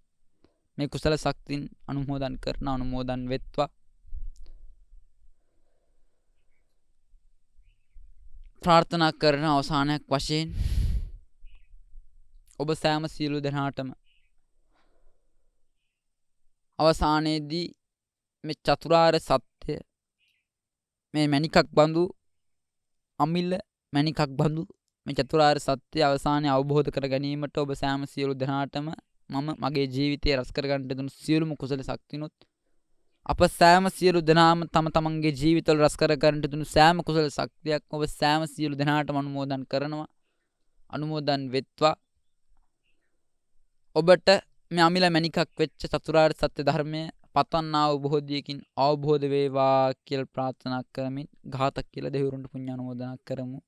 මේ කුසල ශක්තියින් අනුමෝදන් කරන අනුමෝදන් වෙත්වා. ප්‍රාර්ථනා කරන අවසානයක් වශයෙන් ඔබ සෑම සියලු දෙනාටම අවසානයේදී මේ චතුරාර්ය සත්‍ය මේ මණිකක් බඳු අමිල මණිකක් බඳු මේ චතුරාර්ය සත්‍ය අවසානයේ අවබෝධ කර ගැනීමට ඔබ සෑම සියලු දෙනාටම මම මගේ ජීවිතය රැස් කර ගන්නට දුණු සියලුම කුසල ශක්තිනුත් අප සෑම සියලු දෙනාම තම තමන්ගේ ජීවිතවල රැස් කර ගන්නට දුණු සෑම කුසල ශක්තියක් ඔබ සෑම සියලු දෙනාටම අනුමෝදන් කරනවා. අනුමෝදන් වෙත්වා. ඔබට මේ අමිල මණිකක් වෙච්ච චතුරාර්ය සත්‍ය ධර්මය පතන්නා වූ බොහෝදියකින් අවබෝධ වේවා කියලා ප්‍රාර්ථනා කරමින් ඝාතක කියලා දෙවිවරුන්ට පුණ්‍ය අනුමෝදනා කරමු.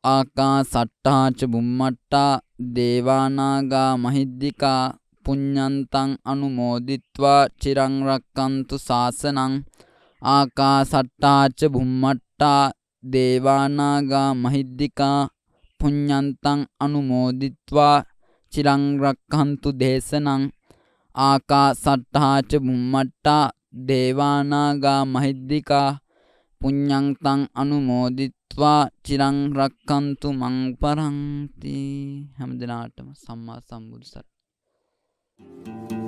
ආකාසට්ටා ච බුම්මට්ටා දේවානාගා මහිද්దికා පුඤ්ඤන්තං අනුමෝදිත්වා චිරං රක්칸තු ශාසනං. ආකාසට්ටා ච බුම්මට්ටා දේවානාගා මහිද්దికා පුඤ්ඤන්තං අනුමෝදිත්වා චිරං රක්칸තු දේශනං. ආකාසට්ටා ච බුම්මට්ටා දේවානාගා මහිද්దికා පුඤ්ඤන්තං අනුමෝදිත්වා චිරං රක්칸තු මං පරන්ති. හැම දිනාටම සම්මා සම්බුදු සරණයි.